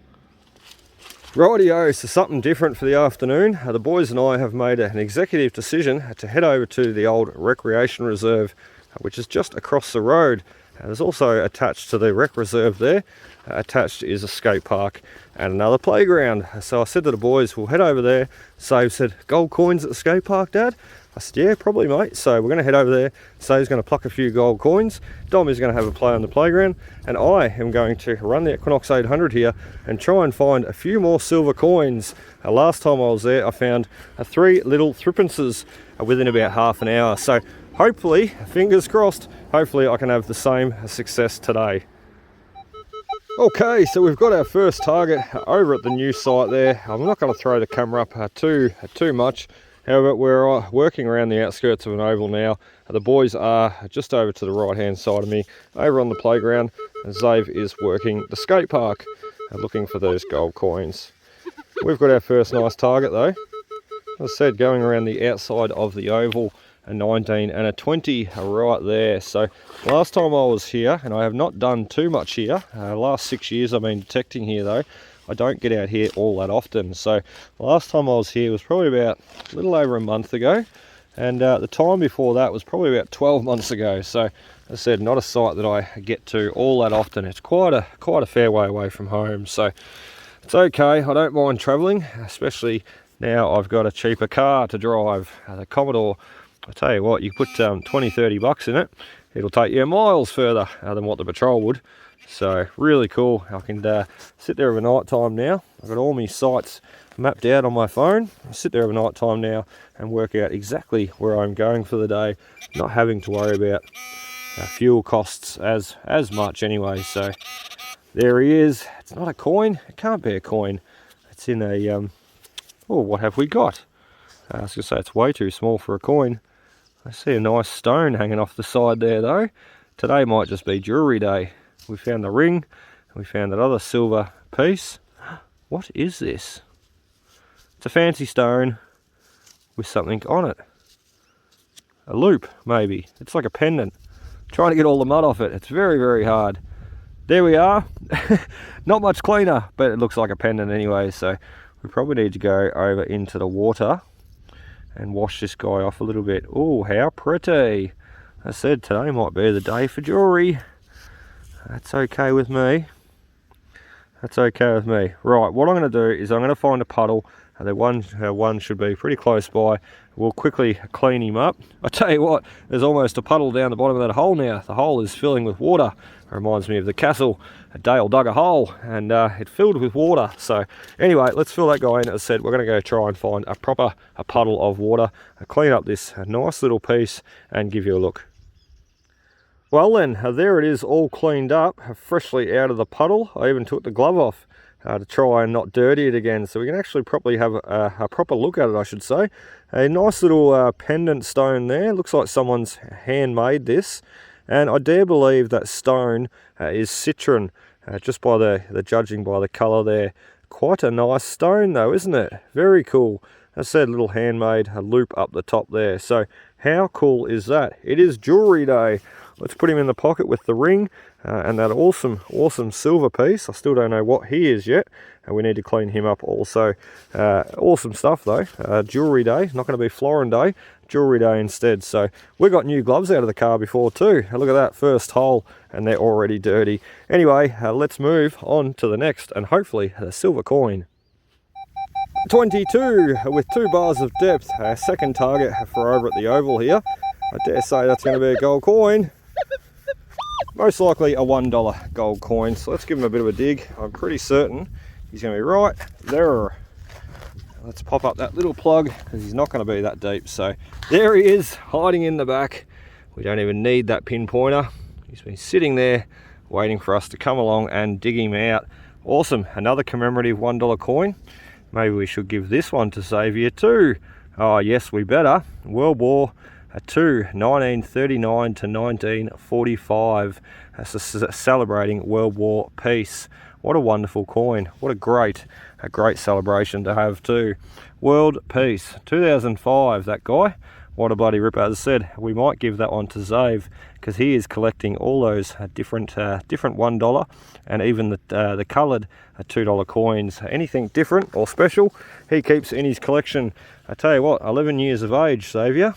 Rightio, so something different for the afternoon. The boys and I have made an executive decision to head over to the old recreation reserve, which is just across the road. There's also attached to the rec reserve there, attached is a skate park and another playground. So I said to the boys, we'll head over there. Save said, gold coins at the skate park, Dad? I said, yeah, probably, mate. So we're going to head over there. Save's going to pluck a few gold coins. Dom is going to have a play on the playground. And I am going to run the Equinox 800 here and try and find a few more silver coins. Last time I was there, I found 3 little threepences within about half an hour. So hopefully, fingers crossed, hopefully I can have the same success today. Okay, so we've got our first target over at the new site there. I'm not going to throw the camera up too much. However, we're working around the outskirts of an oval now. The boys are just over to the right hand side of me, over on the playground. And Xavier is working the skate park, looking for those gold coins. We've got our first nice target though. As I said, going around the outside of the oval, a 19 and a 20 right there. So last time I was here, and I have not done too much here, last 6 years I've been detecting here though, I don't get out here all that often. So last time I was here was probably about a little over a month ago, and the time before that was probably about 12 months ago. So as I said, not a site that I get to all that often. It's quite a fair way away from home, so it's okay. I don't mind travelling, especially now I've got a cheaper car to drive, the Commodore. I tell you what, you put 20-30 bucks in it, it'll take you miles further than what the Patrol would. So really cool. I can sit there over night time now. I've got all my sites mapped out on my phone. I sit there over night time now and work out exactly where I'm going for the day, not having to worry about fuel costs as much anyway. So there he is. It's not a coin. It can't be a coin. It's in a oh, what have we got? I was going to say it's way too small for a coin. I see a nice stone hanging off the side there though. Today might just be jewellery day. We found the ring, and we found that other silver piece. What is this? It's a fancy stone with something on it. A loop, maybe. It's like a pendant. Trying to get all the mud off it. It's very, very hard. There we are. Not much cleaner, but it looks like a pendant anyway, so we probably need to go over into the water and wash this guy off a little bit. Oh, how pretty. I said today might be the day for jewellery. That's okay with me. That's okay with me. Right, what I'm going to do is I'm going to find a puddle. The one should be pretty close by. We'll quickly clean him up. I tell you what, there's almost a puddle down the bottom of that hole now. The hole is filling with water. It reminds me of the castle. Dale dug a hole and it filled with water. So anyway, let's fill that guy in. As I said, we're going to go try and find a puddle of water, clean up this nice little piece and give you a look. Well then, there it is, all cleaned up, freshly out of the puddle. I even took the glove off to try and not dirty it again, so we can actually probably have a proper look at it, I should say. A nice little pendant stone there. Looks like someone's handmade this, and I dare believe that stone is citron, just by the judging by the colour there. Quite a nice stone though, isn't it? Very cool. As I said, little handmade, a loop up the top there. So how cool is that? It is jewellery day. Let's put him in the pocket with the ring and that awesome silver piece. I still don't know what he is yet, and we need to clean him up also. Awesome stuff though. Jewellery day, not going to be florin day, jewellery day instead. So we got new gloves out of the car before too. Look at that, first hole, and they're already dirty. Anyway, let's move on to the next, and hopefully the silver coin. 22 with 2 bars of depth. Second target for over at the oval here. I dare say that's going to be a gold coin. Most likely a $1 gold coin. So let's give him a bit of a dig. I'm pretty certain he's going to be right there. Let's pop up that little plug because he's not going to be that deep. So there he is, hiding in the back. We don't even need that pinpointer. He's been sitting there waiting for us to come along and dig him out. Awesome, another commemorative $1 coin. Maybe we should give this one to Xavier too. Oh yes, we better. World War II, 1939 to 1945. That's celebrating World War peace. What a wonderful coin. What a great celebration to have too. World peace, 2005, that guy. What a bloody ripper. As I said, we might give that one to Zave because he is collecting all those different $1 and even the coloured $2 coins. Anything different or special, he keeps in his collection. I tell you what, 11 years of age, Xavier.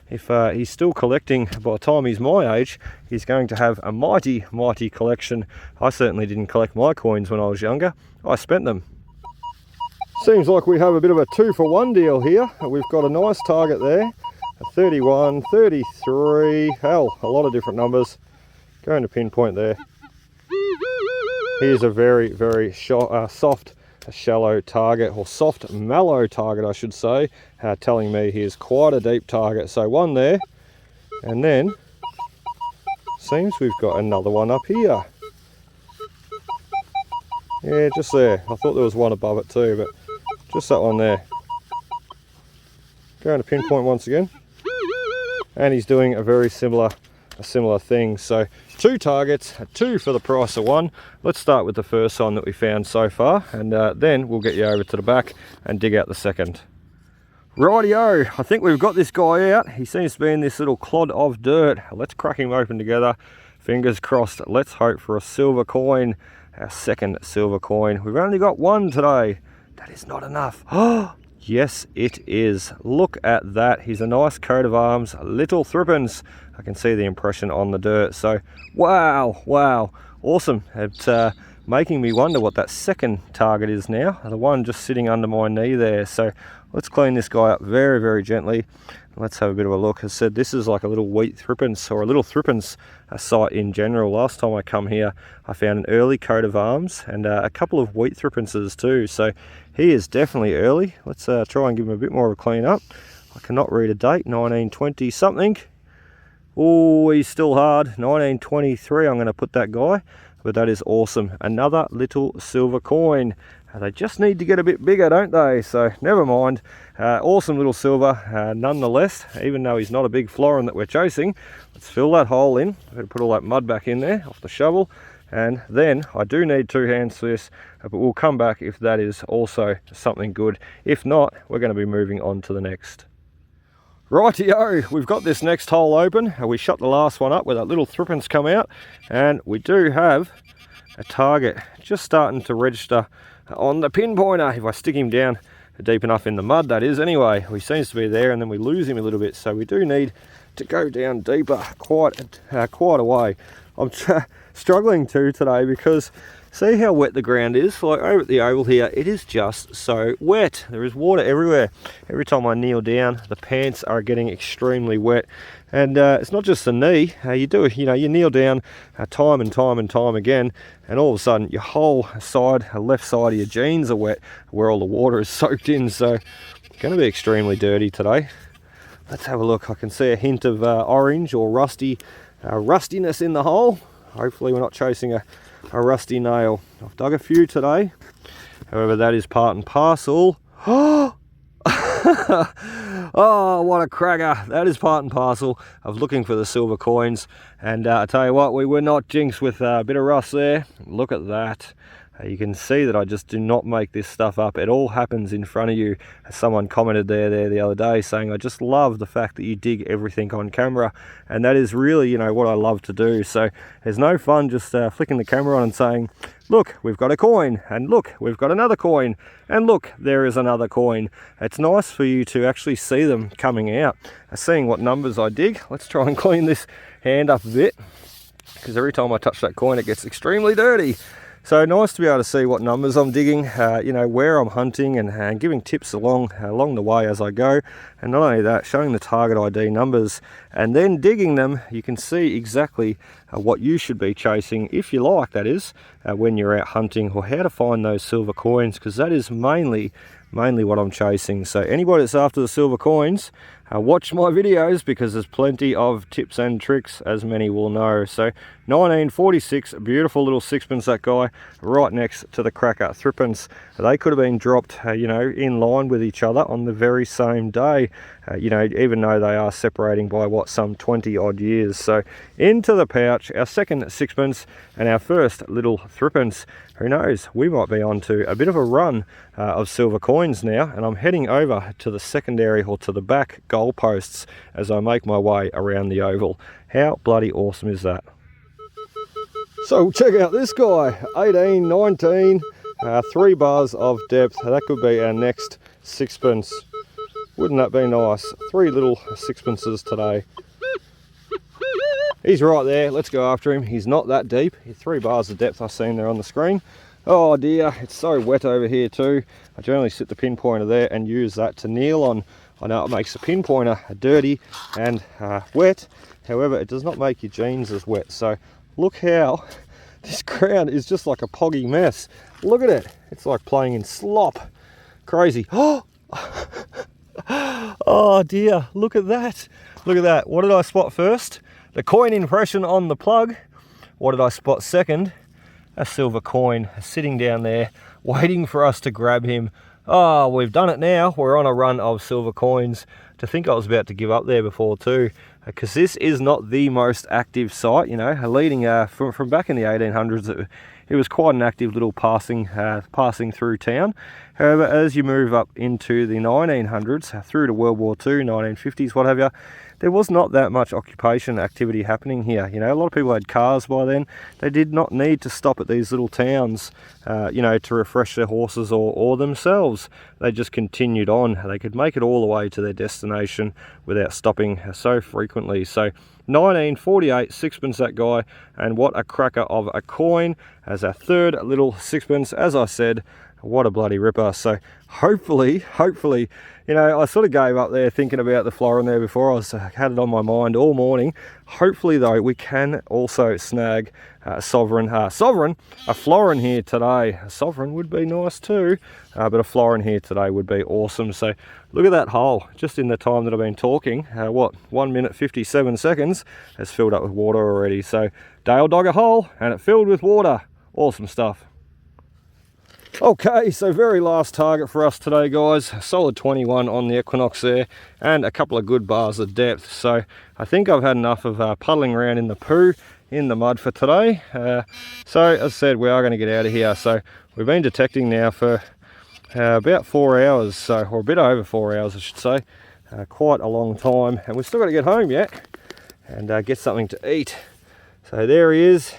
If he's still collecting by the time he's my age, he's going to have a mighty collection. I certainly didn't collect my coins when I was younger. I spent them. Seems like we have a bit of a 2-for-1 deal here. We've got a nice target there. A 31, 33, hell, a lot of different numbers. Going to pinpoint there. Here's a very soft, shallow target, or soft, mellow target I should say, telling me here's quite a deep target. So one there, and then seems we've got another one up here. Yeah, just there. I thought there was one above it too, but just that one there. Going to pinpoint once again. And he's doing a very similar a similar thing. So 2 targets, 2 for the price of 1. Let's start with the first one that we found so far, and then we'll get you over to the back and dig out the second. Rightio, I think we've got this guy out. He seems to be in this little clod of dirt. Let's crack him open together. Fingers crossed. Let's hope for a silver coin. Our second silver coin. We've only got 1 today. That is not enough. Oh, yes it is. Look at that. He's a nice coat of arms, little threepence. I can see the impression on the dirt. So wow, awesome. It's making me wonder what that second target is now, the one just sitting under my knee there. So let's clean this guy up very, very gently. Let's have a bit of a look. As I said, this is like a little wheat threepence, or a little threepence site in general. Last time I come here, I found an early coat of arms and a couple of wheat threepences too. So he is definitely early. Let's try and give him a bit more of a clean up. I cannot read a date, 1920 something. Oh, he's still hard, 1923 I'm going to put that guy. But that is awesome. Another little silver coin. They just need to get a bit bigger, don't they? So never mind. Awesome little silver nonetheless, even though he's not a big florin that we're chasing. Let's fill that hole in. I'm going to put all that mud back in there off the shovel. And then I do need 2 hands for this, but we'll come back if that is also something good. If not, we're going to be moving on to the next. Rightio, we've got this next hole open. We shut the last one up where that little threepence come out, and we do have a target just starting to register on the pinpointer. If I stick him down deep enough in the mud, that is anyway. He seems to be there, and then we lose him a little bit, so we do need to go down deeper, quite a way. I'm struggling today because see how wet the ground is. Like over at the oval here, it is just so wet. There is water everywhere. Every time I kneel down, the pants are getting extremely wet. And it's not just the knee. You kneel down time and time again, and all of a sudden your whole side, left side of your jeans are wet, where all the water is soaked in. So it's going to be extremely dirty today. Let's have a look. I can see a hint of orange or rustiness in the hole. Hopefully we're not chasing a rusty nail. I've dug a few today. However, that is part and parcel. Oh, what a cracker. That is part and parcel of looking for the silver coins. And I tell you what, we were not jinxed with a bit of rust there. Look at that. You can see that I just do not make this stuff up. It all happens in front of you. Someone commented there the other day saying, I just love the fact that you dig everything on camera. And that is really, what I love to do. So there's no fun just flicking the camera on and saying, look, we've got a coin, and look, we've got another coin, and look, there is another coin. It's nice for you to actually see them coming out. Seeing what numbers I dig. Let's try and clean this hand up a bit, because every time I touch that coin it gets extremely dirty. So nice to be able to see what numbers I'm digging, where I'm hunting, and giving tips along the way as I go. And not only that, showing the target ID numbers and then digging them. You can see exactly what you should be chasing, if you like, that is, when you're out hunting, or how to find those silver coins, because that is mainly what I'm chasing. So anybody that's after the silver coins, watch my videos, because there's plenty of tips and tricks, as many will know. So 1946, beautiful little sixpence, that guy, right next to the cracker threepence. They could have been dropped in line with each other on the very same day, even though they are separating by some 20 odd years. So into the pouch, our second sixpence and our first little threepence. Who knows, we might be on to a bit of a run of silver coins now, and I'm heading over to the secondary, or to the back goalposts, as I make my way around the oval. How bloody awesome is that? So check out this guy, 18, 19, 3 bars of depth. That could be our next sixpence. Wouldn't that be nice? 3 little sixpences today. He's right there. Let's go after him. He's not that deep. 3 bars of depth I seen there on the screen. Oh dear, it's so wet over here too. I generally sit the pinpointer there and use that to kneel on. I know it makes the pinpointer dirty and wet. However, it does not make your jeans as wet. So look how this ground is just like a poggy mess. Look at it. It's like playing in slop. Crazy. Oh dear, look at that. Look at that. What did I spot first? The coin impression on the plug. What did I spot second? A silver coin sitting down there waiting for us to grab him. Oh, we've done it now. We're on a run of silver coins. To think I was about to give up there before too. because this is not the most active site, you know, leading from back in the 1800s. It was quite an active little passing through town. However, as you move up into the 1900s, through to World War II, 1950s, what have you, there was not that much occupation activity happening here. You know, a lot of people had cars by then. They did not need to stop at these little towns, you know, to refresh their horses or themselves. They just continued on. They could make it all the way to their destination without stopping so frequently. So 1948, sixpence that guy, and what a cracker of a coin as our third little sixpence. As I said, what a bloody ripper. So hopefully, you know, I sort of gave up there thinking about the florin there before. I had it on my mind all morning. Hopefully though, we can also snag a florin here today. A sovereign would be nice too, but a florin here today would be awesome. So look at that hole, just in the time that I've been talking, 1 minute 57 seconds has filled up with water already. So Dale dug a hole and it filled with water. Awesome stuff. Okay, so very last target for us today, guys. Solid 21 on the Equinox there, and a couple of good bars of depth. So I think I've had enough of puddling around in the poo, in the mud for today. So as I said, we are going to get out of here. So we've been detecting now for about 4 hours, or a bit over 4 hours I should say. Quite a long time, and we've still got to get home yet and get something to eat. So there he is,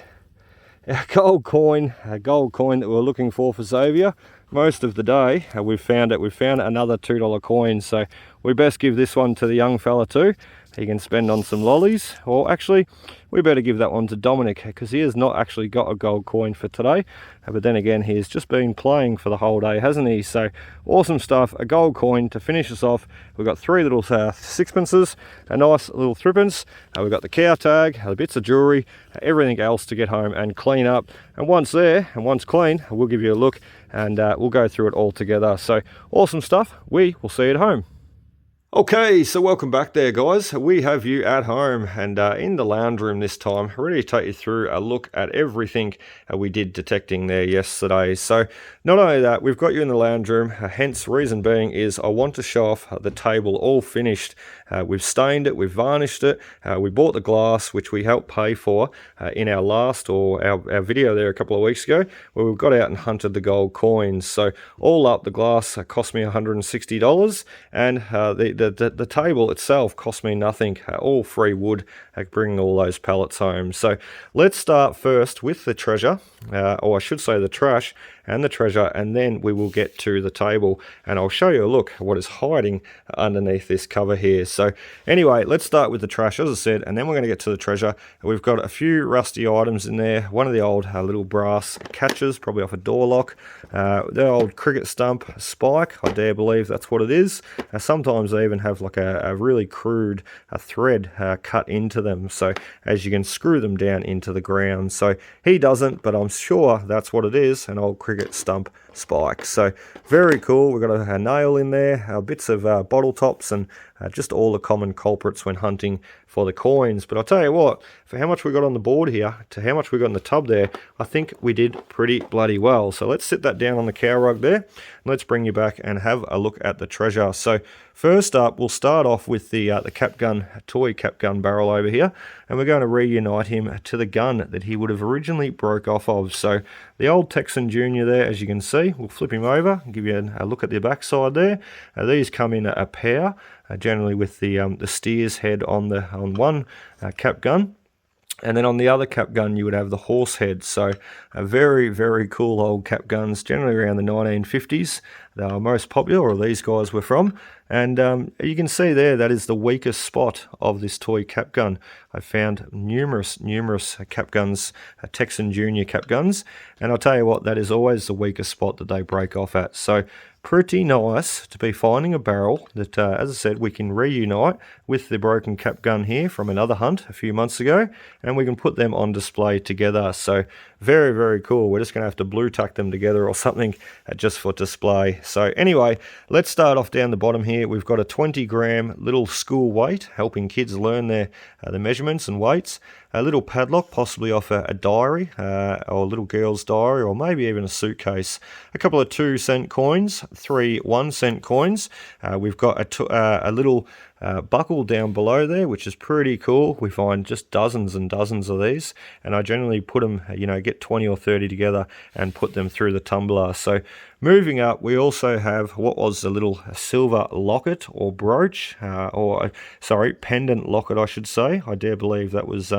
our gold coin, a gold coin that we were looking for Xavier. Most of the day we've found it. We've found another $2 coin, so we best give this one to the young fella too. He can spend on some lollies, or actually we better give that one to Dominic, because he has not actually got a gold coin for today. But then again, he's just been playing for the whole day, hasn't he? So awesome stuff, a gold coin to finish us off. We've got 3 little sixpences, a nice little threepence. We've got the cow tag, the bits of jewellery, everything else to get home and clean up. And once there, and once clean, we'll give you a look and we'll go through it all together. So awesome stuff, we will see you at home. Okay, so welcome back there, guys. We have you at home and in the lounge room this time, ready to take you through a look at everything we did detecting there yesterday. So not only that, we've got you in the lounge room, hence reason being is I want to show off the table all finished. We've stained it, we've varnished it, we bought the glass, which we helped pay for in our last, or our video there a couple of weeks ago, where we've got out and hunted the gold coins. So all up, the glass cost me $160, and the table itself cost me nothing, all free wood, bringing all those pallets home. So let's start first with the treasure, or I should say the trash and the treasure, and then we will get to the table and I'll show you a look at what is hiding underneath this cover here. So anyway, let's start with the trash, as I said, and then we're going to get to the treasure. We've got a few rusty items in there. One of the old little brass catches, probably off a door lock. The old cricket stump spike, I dare believe that's what it is. Sometimes they even have like a really crude thread cut into them, so as you can screw them down into the ground. So he doesn't, but I'm sure that's what it is, an old cricket stump spike. So very cool. We've got a nail in there, bits of bottle tops, and just all the common culprits when hunting for the coins. But I'll tell you what, for how much we got on the board here to how much we got in the tub there, I think we did pretty bloody well. So let's sit that down on the cow rug there, and let's bring you back and have a look at the treasure. So first up, we'll start off with the cap gun, toy cap gun barrel over here, and we're going to reunite him to the gun that he would have originally broke off of. So the old Texan Junior there, as you can see, we'll flip him over and give you a look at the back side there. These come in a pair, generally with the steer's head on one cap gun. And then on the other cap gun, you would have the horse head. So very, very cool old cap guns, generally around the 1950s. They are most popular, or these guys were from. And you can see there, that is the weakest spot of this toy cap gun. I found numerous cap guns, Texan Junior cap guns. And I'll tell you what, that is always the weakest spot that they break off at. So pretty nice to be finding a barrel that, as I said, we can reunite with the broken cap gun here from another hunt a few months ago, and we can put them on display together. So very, very cool. We're just going to have to blue tack them together or something just for display. So anyway, let's start off down the bottom here. We've got a 20-gram little school weight, helping kids learn the measurements and weights. A little padlock, possibly off a diary, or a little girl's diary, or maybe even a suitcase. A couple of 2-cent coins, 3 1-cent coins. We've got a little buckle down below there, which is pretty cool. We find just dozens and dozens of these, and I generally put them, get 20 or 30 together and put them through the tumbler. So moving up, we also have what was a little silver locket or brooch, pendant locket, I should say. I dare believe that was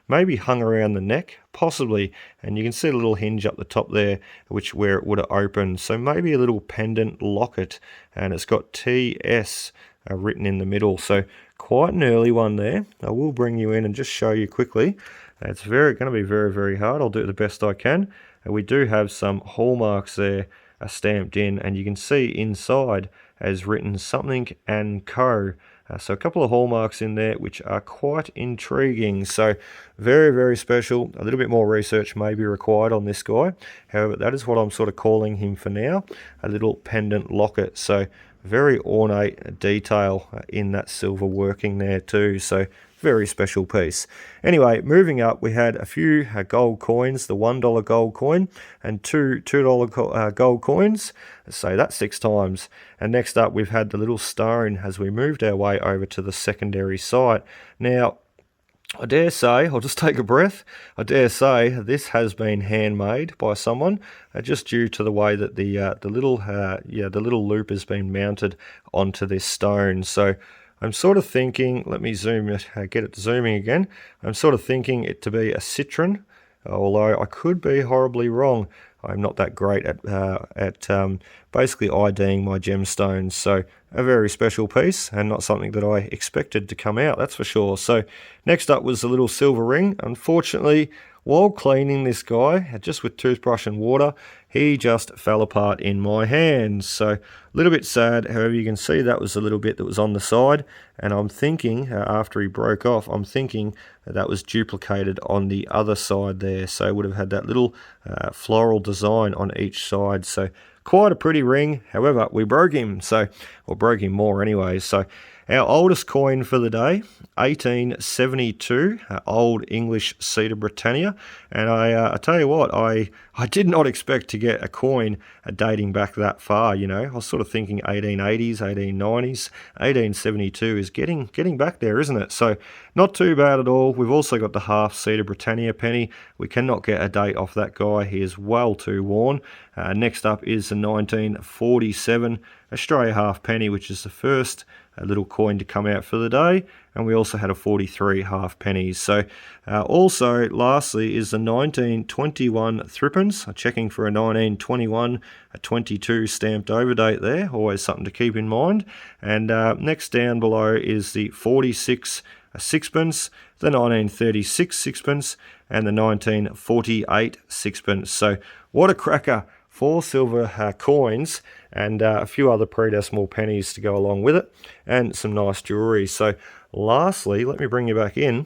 maybe hung around the neck, possibly, and you can see a little hinge up the top there, where it would have opened. So maybe a little pendant locket, and it's got TS written in the middle. So quite an early one there. I will bring you in and just show you quickly. It's going to be very, very hard. I'll do it the best I can. And we do have some hallmarks there stamped in, and you can see inside has written something and co. So a couple of hallmarks in there which are quite intriguing. So very, very special. A little bit more research may be required on this guy. However, that is what I'm sort of calling him for now, a little pendant locket. So very ornate detail in that silver working there too. So very special piece. Anyway, moving up, we had a few gold coins, the $1 gold coin and two $2 gold coins. So that's 6 times. And next up, we've had the little stone as we moved our way over to the secondary site. Now, I dare say, I'll just take a breath, I dare say this has been handmade by someone, just due to the way that the little loop has been mounted onto this stone. So I'm sort of thinking, let me get it zooming again. I'm sort of thinking it to be a citron, although I could be horribly wrong. I'm not that great at basically IDing my gemstones. So a very special piece, and not something that I expected to come out, that's for sure. So next up was the little silver ring. Unfortunately, while cleaning this guy, just with toothbrush and water, he just fell apart in my hands. So a little bit sad. However, you can see that was a little bit that was on the side, and I'm thinking, after he broke off, I'm thinking that was duplicated on the other side there. So it would have had that little floral design on each side. So quite a pretty ring. However, we broke him, or broke him more anyway. So our oldest coin for the day, 1872, Old English Cedar Britannia. And I tell you what, I did not expect to get a coin dating back that far, I was sort of thinking 1880s, 1890s. 1872 is getting back there, isn't it? So not too bad at all. We've also got the half Cedar Britannia penny. We cannot get a date off that guy. He is well too worn. Next up is the 1947 Australia half penny, which is the first little coin to come out for the day, and we also had a 43 half pennies. So also lastly is the 1921 threepence, checking for a 1921, a 22 stamped over date there, always something to keep in mind. And next down below is the 46 sixpence, the 1936 sixpence, and the 1948 sixpence. So what a cracker. 4 silver coins and a few other pre-decimal pennies to go along with it, and some nice jewellery. So lastly, let me bring you back in.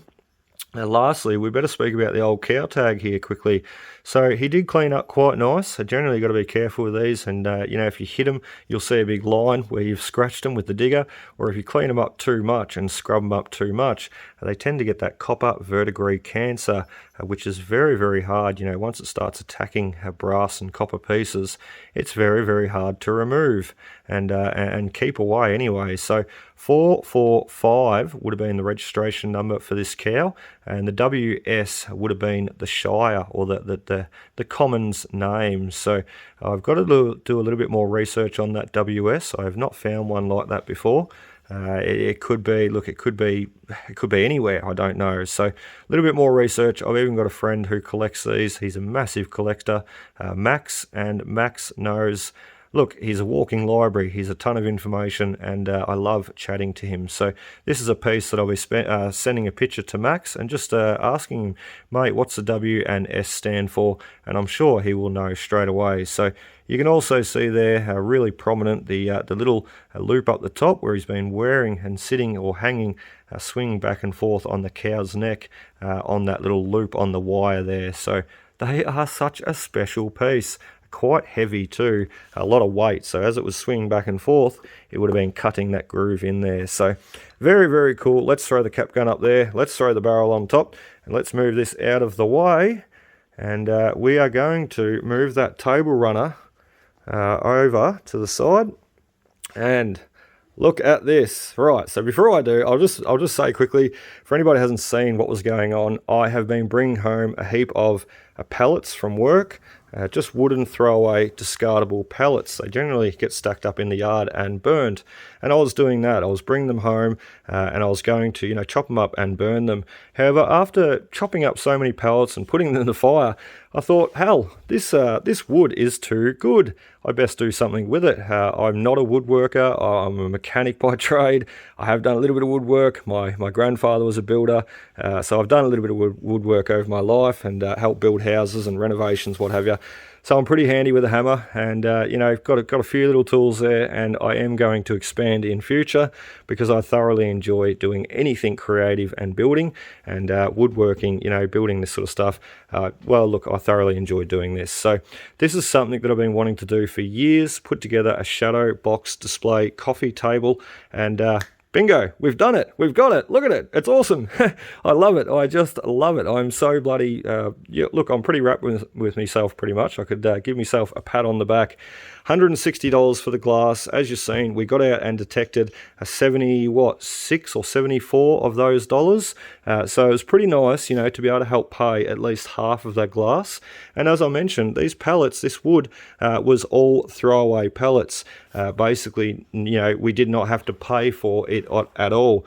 Lastly, we better speak about the old cow tag here quickly. So he did clean up quite nice. So generally, got to be careful with these, and if you hit them, you'll see a big line where you've scratched them with the digger, or if you clean them up too much and scrub them up too much, they tend to get that copper verdigris cancer, which is very, very hard. Once it starts attacking brass and copper pieces, it's very, very hard to remove and keep away anyway. So 445 would have been the registration number for this cow, and the WS would have been the shire, or the common's name. So I've got to do a little bit more research on that WS. I have not found one like that before. It could be anywhere, I don't know. So a little bit more research. I've even got a friend who collects these. He's a massive collector, Max, and Max knows, look, he's a walking library. He's a ton of information, and I love chatting to him. So this is a piece that I'll be sending a picture to Max and just asking him, mate, what's the W and S stand for? And I'm sure he will know straight away. So you can also see there really prominent the little loop up the top where he's been wearing and sitting or hanging, swinging back and forth on the cow's neck on that little loop on the wire there. So they are such a special piece. Quite heavy too, a lot of weight, so as it was swinging back and forth, it would have been cutting that groove in there. So very, very cool. Let's throw the cap gun up there, let's throw the barrel on top, and let's move this out of the way, and we are going to move that table runner over to the side, and Look at this. Right, so before I do, I'll just say quickly, for anybody who hasn't seen what was going on, I have been bringing home a heap of pallets from work, just wooden throwaway discardable pallets. They generally get stacked up in the yard and burned. And I was doing that. I was bringing them home and I was going to, chop them up and burn them. However, after chopping up so many pallets and putting them in the fire, I thought, hell, this wood is too good. I best do something with it. I'm not a woodworker. I'm a mechanic by trade. I have done a little bit of woodwork. My grandfather was a builder, so I've done a little bit of woodwork over my life and helped build houses and renovations, what have you. So I'm pretty handy with a hammer, and got a few little tools there, and I am going to expand in future because I thoroughly enjoy doing anything creative and building and woodworking. Building this sort of stuff. I thoroughly enjoy doing this. So this is something that I've been wanting to do for years. Put together a shadow box display coffee table, and bingo, we've done it. We've got it. Look at it. It's awesome. I love it. I just love it. I'm so bloody... look, I'm pretty wrapped with myself pretty much. I could give myself a pat on the back. $160 for the glass. As you've seen, we got out and detected a 76 or 74 of those dollars. So it was pretty nice, to be able to help pay at least half of that glass. And as I mentioned, these pallets, this wood, was all throwaway pellets. Basically, we did not have to pay for it at all.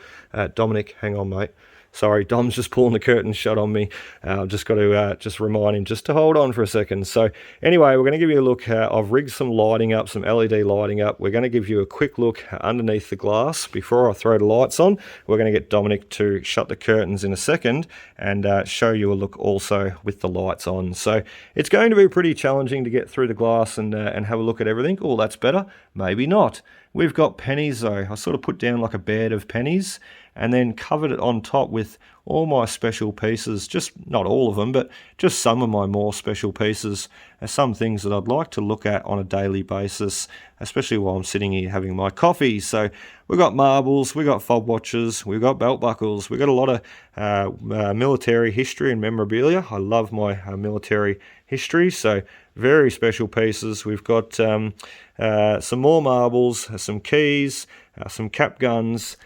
Dominic, hang on, mate. Sorry, Dom's just pulling the curtain shut on me. I've just got to just remind him just to hold on for a second. So anyway, we're going to give you a look. I've rigged some lighting up, some LED lighting up. We're going to give you a quick look underneath the glass before I throw the lights on. We're going to get Dominic to shut the curtains in a second and show you a look also with the lights on. So it's going to be pretty challenging to get through the glass and have a look at everything. Oh, that's better. Maybe not. We've got pennies though. I sort of put down like a bed of pennies and then covered it on top with all my special pieces, just not all of them, but just some of my more special pieces, some things that I'd like to look at on a daily basis, especially while I'm sitting here having my coffee. So we've got marbles, we've got fob watches, we've got belt buckles, we've got a lot of military history and memorabilia. I love my military history, so very special pieces. We've got some more marbles, some keys, some cap guns,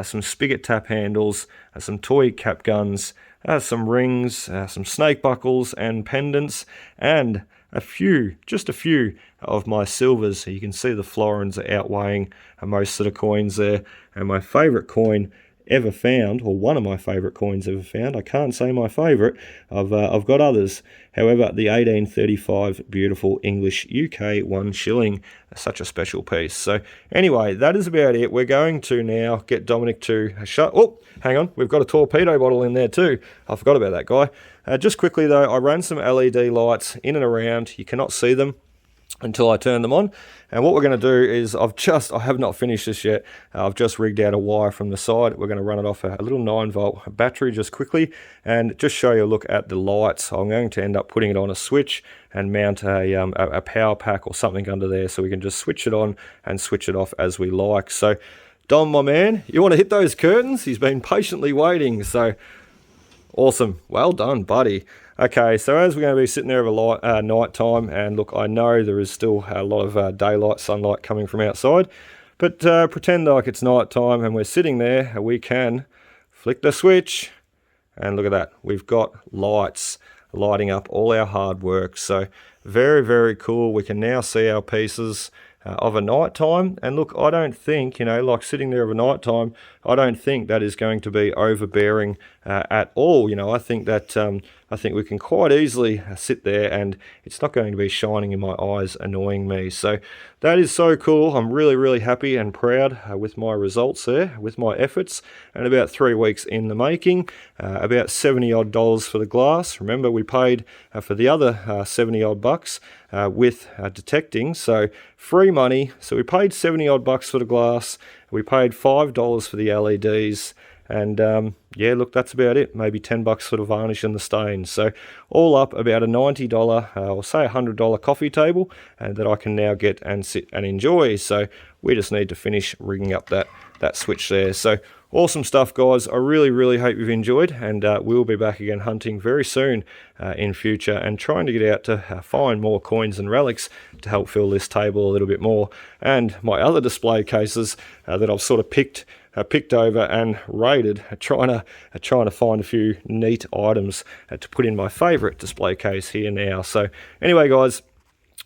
some spigot tap handles, some toy cap guns, some rings, some snake buckles and pendants, and just a few of my silvers. You can see the florins are outweighing most of the coins there. And my favourite coin ever found, or one of my favourite coins ever found, I can't say my favourite, I've got others. However, the 1835 beautiful English UK 1 shilling, such a special piece. So anyway, that is about it. We're going to now get Dominic to shut... Oh, hang on, we've got a torpedo bottle in there too. I forgot about that guy. Just quickly though, I ran some LED lights in and around. You cannot see them until I turn them on. And what we're going to do is I have not finished this yet. I've just rigged out a wire from the side. We're going to run it off a little 9-volt battery just quickly and just show you a look at the lights. I'm going to end up putting it on a switch and mount a power pack or something under there so we can just switch it on and switch it off as we like. So Dom, my man, you want to hit those curtains? He's been patiently waiting. So awesome. Well done, buddy. Okay, so as we're going to be sitting there over night time, and look, I know there is still a lot of daylight sunlight coming from outside, but pretend like it's night time and we're sitting there, we can flick the switch, and look at that. We've got lights lighting up all our hard work. So very, very cool. We can now see our pieces of a night time. And look, I don't think, like sitting there of a night time, I don't think that is going to be overbearing at all. I think we can quite easily sit there and it's not going to be shining in my eyes, annoying me. So that is so cool. I'm really, really happy and proud with my results there, with my efforts, and about 3 weeks in the making, about $70 odd for the glass. Remember, we paid for the other 70 odd bucks with detecting, so free money. So we paid 70 odd bucks for the glass. We paid $5 for the LEDs. And yeah, look, that's about it. Maybe $10 for the varnish and the stains. So all up about a $90 or say $100 coffee table, and that I can now get and sit and enjoy. So we just need to finish rigging up that switch there. So Awesome stuff, guys. I really hope you've enjoyed, and we'll be back again hunting very soon in future and trying to get out to find more coins and relics to help fill this table a little bit more, and my other display cases that I've sort of picked over and raided, trying to find a few neat items to put in my favorite display case here now. So anyway, guys,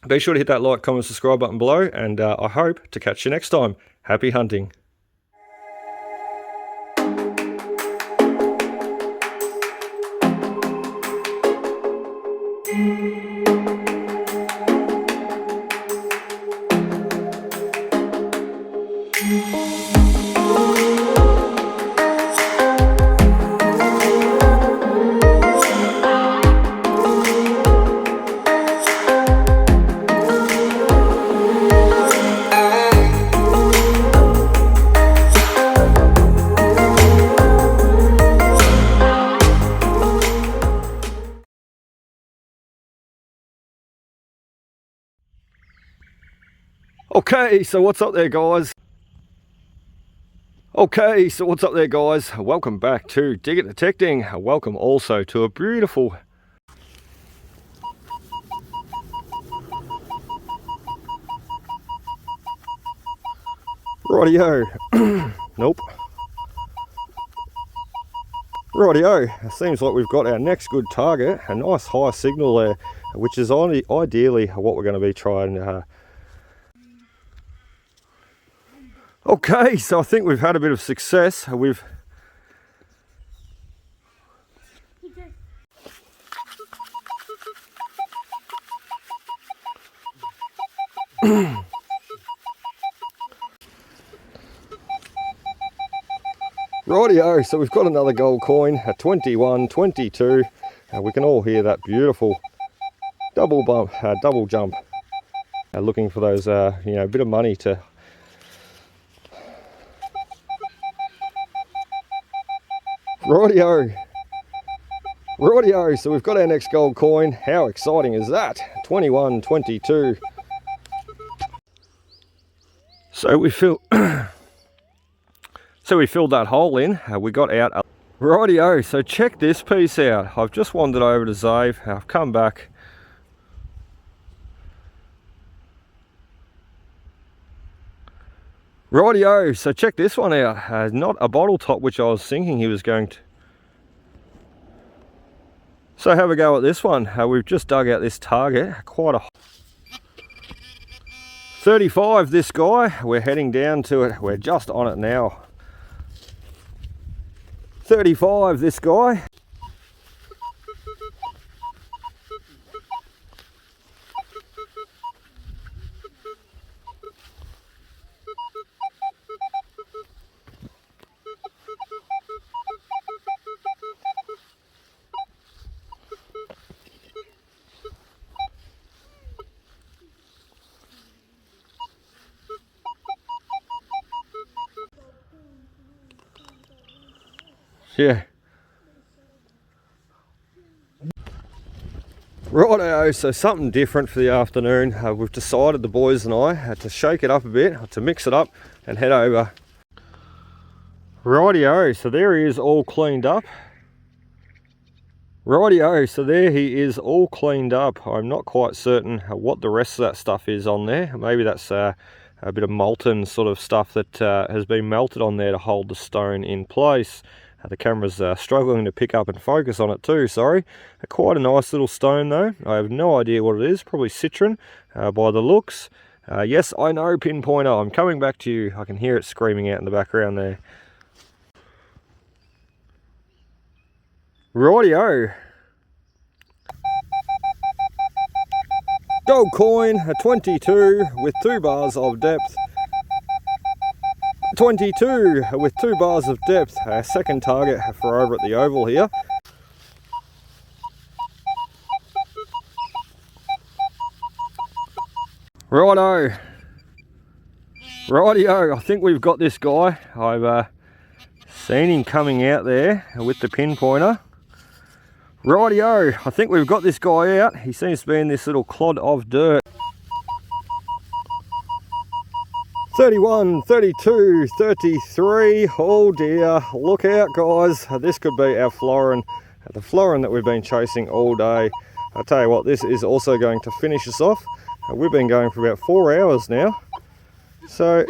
be sure to hit that like, comment, subscribe button below, and I hope to catch you next time. Happy hunting. Okay, so what's up there, guys? Welcome back to Dig It Detecting. Welcome also to a beautiful... Rightio. Nope. Rightio. It seems like we've got our next good target. A nice high signal there, which is ideally what we're going to be trying. Okay, so I think we've had a bit of success. We've... Rightio, so we've got another gold coin, a 21, 22. We can all hear that beautiful double jump. Looking for those, you know, a bit of money to... Rightio, so we've got our next gold coin. How exciting is that? 21, 22. So we filled that hole in. We got out. Rightio, so check this piece out. I've just wandered over to Zave. I've come back. Rightio, so check this one out. Not a bottle top, which I was thinking he was going to. So have a go at this one. We've just dug out this target. Quite a 35, this guy. We're heading down to it. We're just on it now. 35, this guy. Yeah. Righto, so something different for the afternoon. We've decided, the boys and I, to shake it up a bit, to mix it up and head over. Rightio, so there he is, all cleaned up. Rightio, so there he is, all cleaned up. I'm not quite certain what the rest of that stuff is on there. Maybe that's a bit of molten sort of stuff that has been melted on there to hold the stone in place. The camera's struggling to pick up and focus on it too, sorry. Quite a nice little stone though. I have no idea what it is, probably citron by the looks. Yes, I know, Pinpointer, I'm coming back to you. I can hear it screaming out in the background there. Rightio. Gold coin, a 22 with 2 bars of depth. 22 with 2 bars of depth. Our second target for over at the oval here. Righto. Rightio, I think we've got this guy. I've seen him coming out there with the pinpointer. Rightio, I think we've got this guy out. He seems to be in this little clod of dirt. 31, 32, 33. Oh dear, look out guys. This could be our florin, the florin that we've been chasing all day. I'll tell you what, this is also going to finish us off. We've been going for about 4 hours now. So,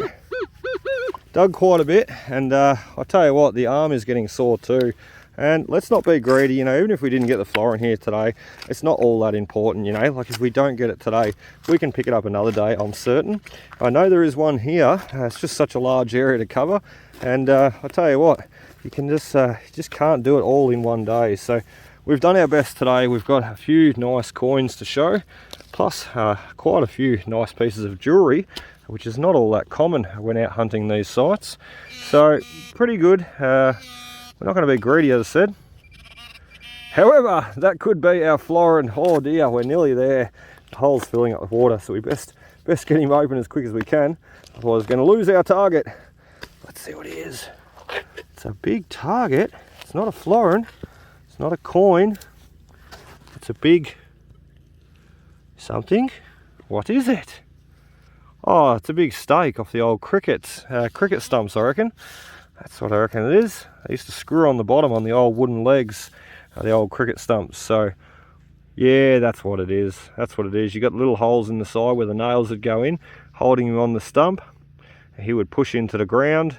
dug quite a bit, and I'll tell you what, the arm is getting sore too. And let's not be greedy, you know, even if we didn't get the florin here today, it's not all that important, you know. Like if we don't get it today, we can pick it up another day, I'm certain. I know there is one here, it's just such a large area to cover. And I'll tell you what, you can just can't do it all in one day. So we've done our best today. We've got a few nice coins to show, plus quite a few nice pieces of jewellery, which is not all that common when out hunting these sites. So pretty good. We're not going to be greedy, as I said. However, that could be our florin. Oh dear, we're nearly there. The hole's filling up with water, so we best get him open as quick as we can. Otherwise, we're going to lose our target. Let's see what he is. It's a big target. It's not a florin. It's not a coin. It's a big something. What is it? Oh, it's a big stake off the old cricket stumps, I reckon. That's what I reckon it is. They used to screw on the bottom on the old wooden legs, the old cricket stumps. So, yeah, that's what it is. That's what it is. You got little holes in the side where the nails would go in, holding him on the stump. He would push into the ground.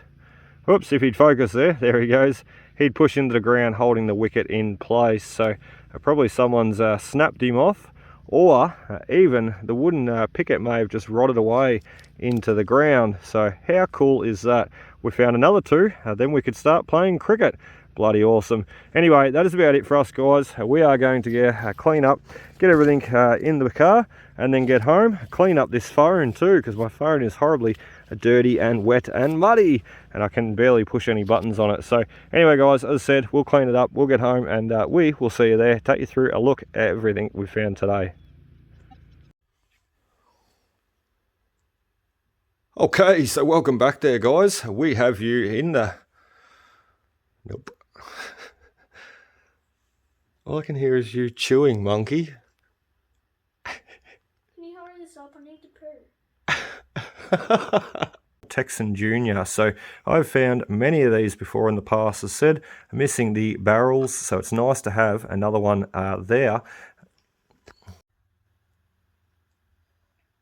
Oops, if he'd focus there he goes. He'd push into the ground, holding the wicket in place. So, probably someone's snapped him off, or even the wooden picket may have just rotted away into the ground. So, how cool is that? We found another two, then we could start playing cricket. Bloody awesome. Anyway, that is about it for us guys. We are going to get clean up, get everything in the car, and then get home, clean up this phone too, because my phone is horribly dirty and wet and muddy, and I can barely push any buttons on it. So anyway guys, as I said, we'll clean it up, we'll get home, and we will see you there, take you through a look at everything we found today. Okay, so welcome back there guys. We have you in the... Nope. All I can hear is you chewing, monkey. Can you hurry this up? I need to poo. Texan Junior. So I've found many of these before in the past. As said, missing the barrels, so it's nice to have another one there.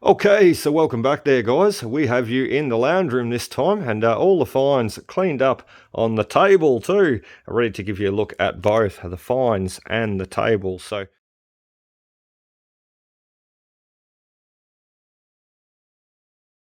Okay, so welcome back there guys. We have you in the lounge room this time, and all the fines cleaned up on the table too. Ready to give you a look at both the fines and the table. So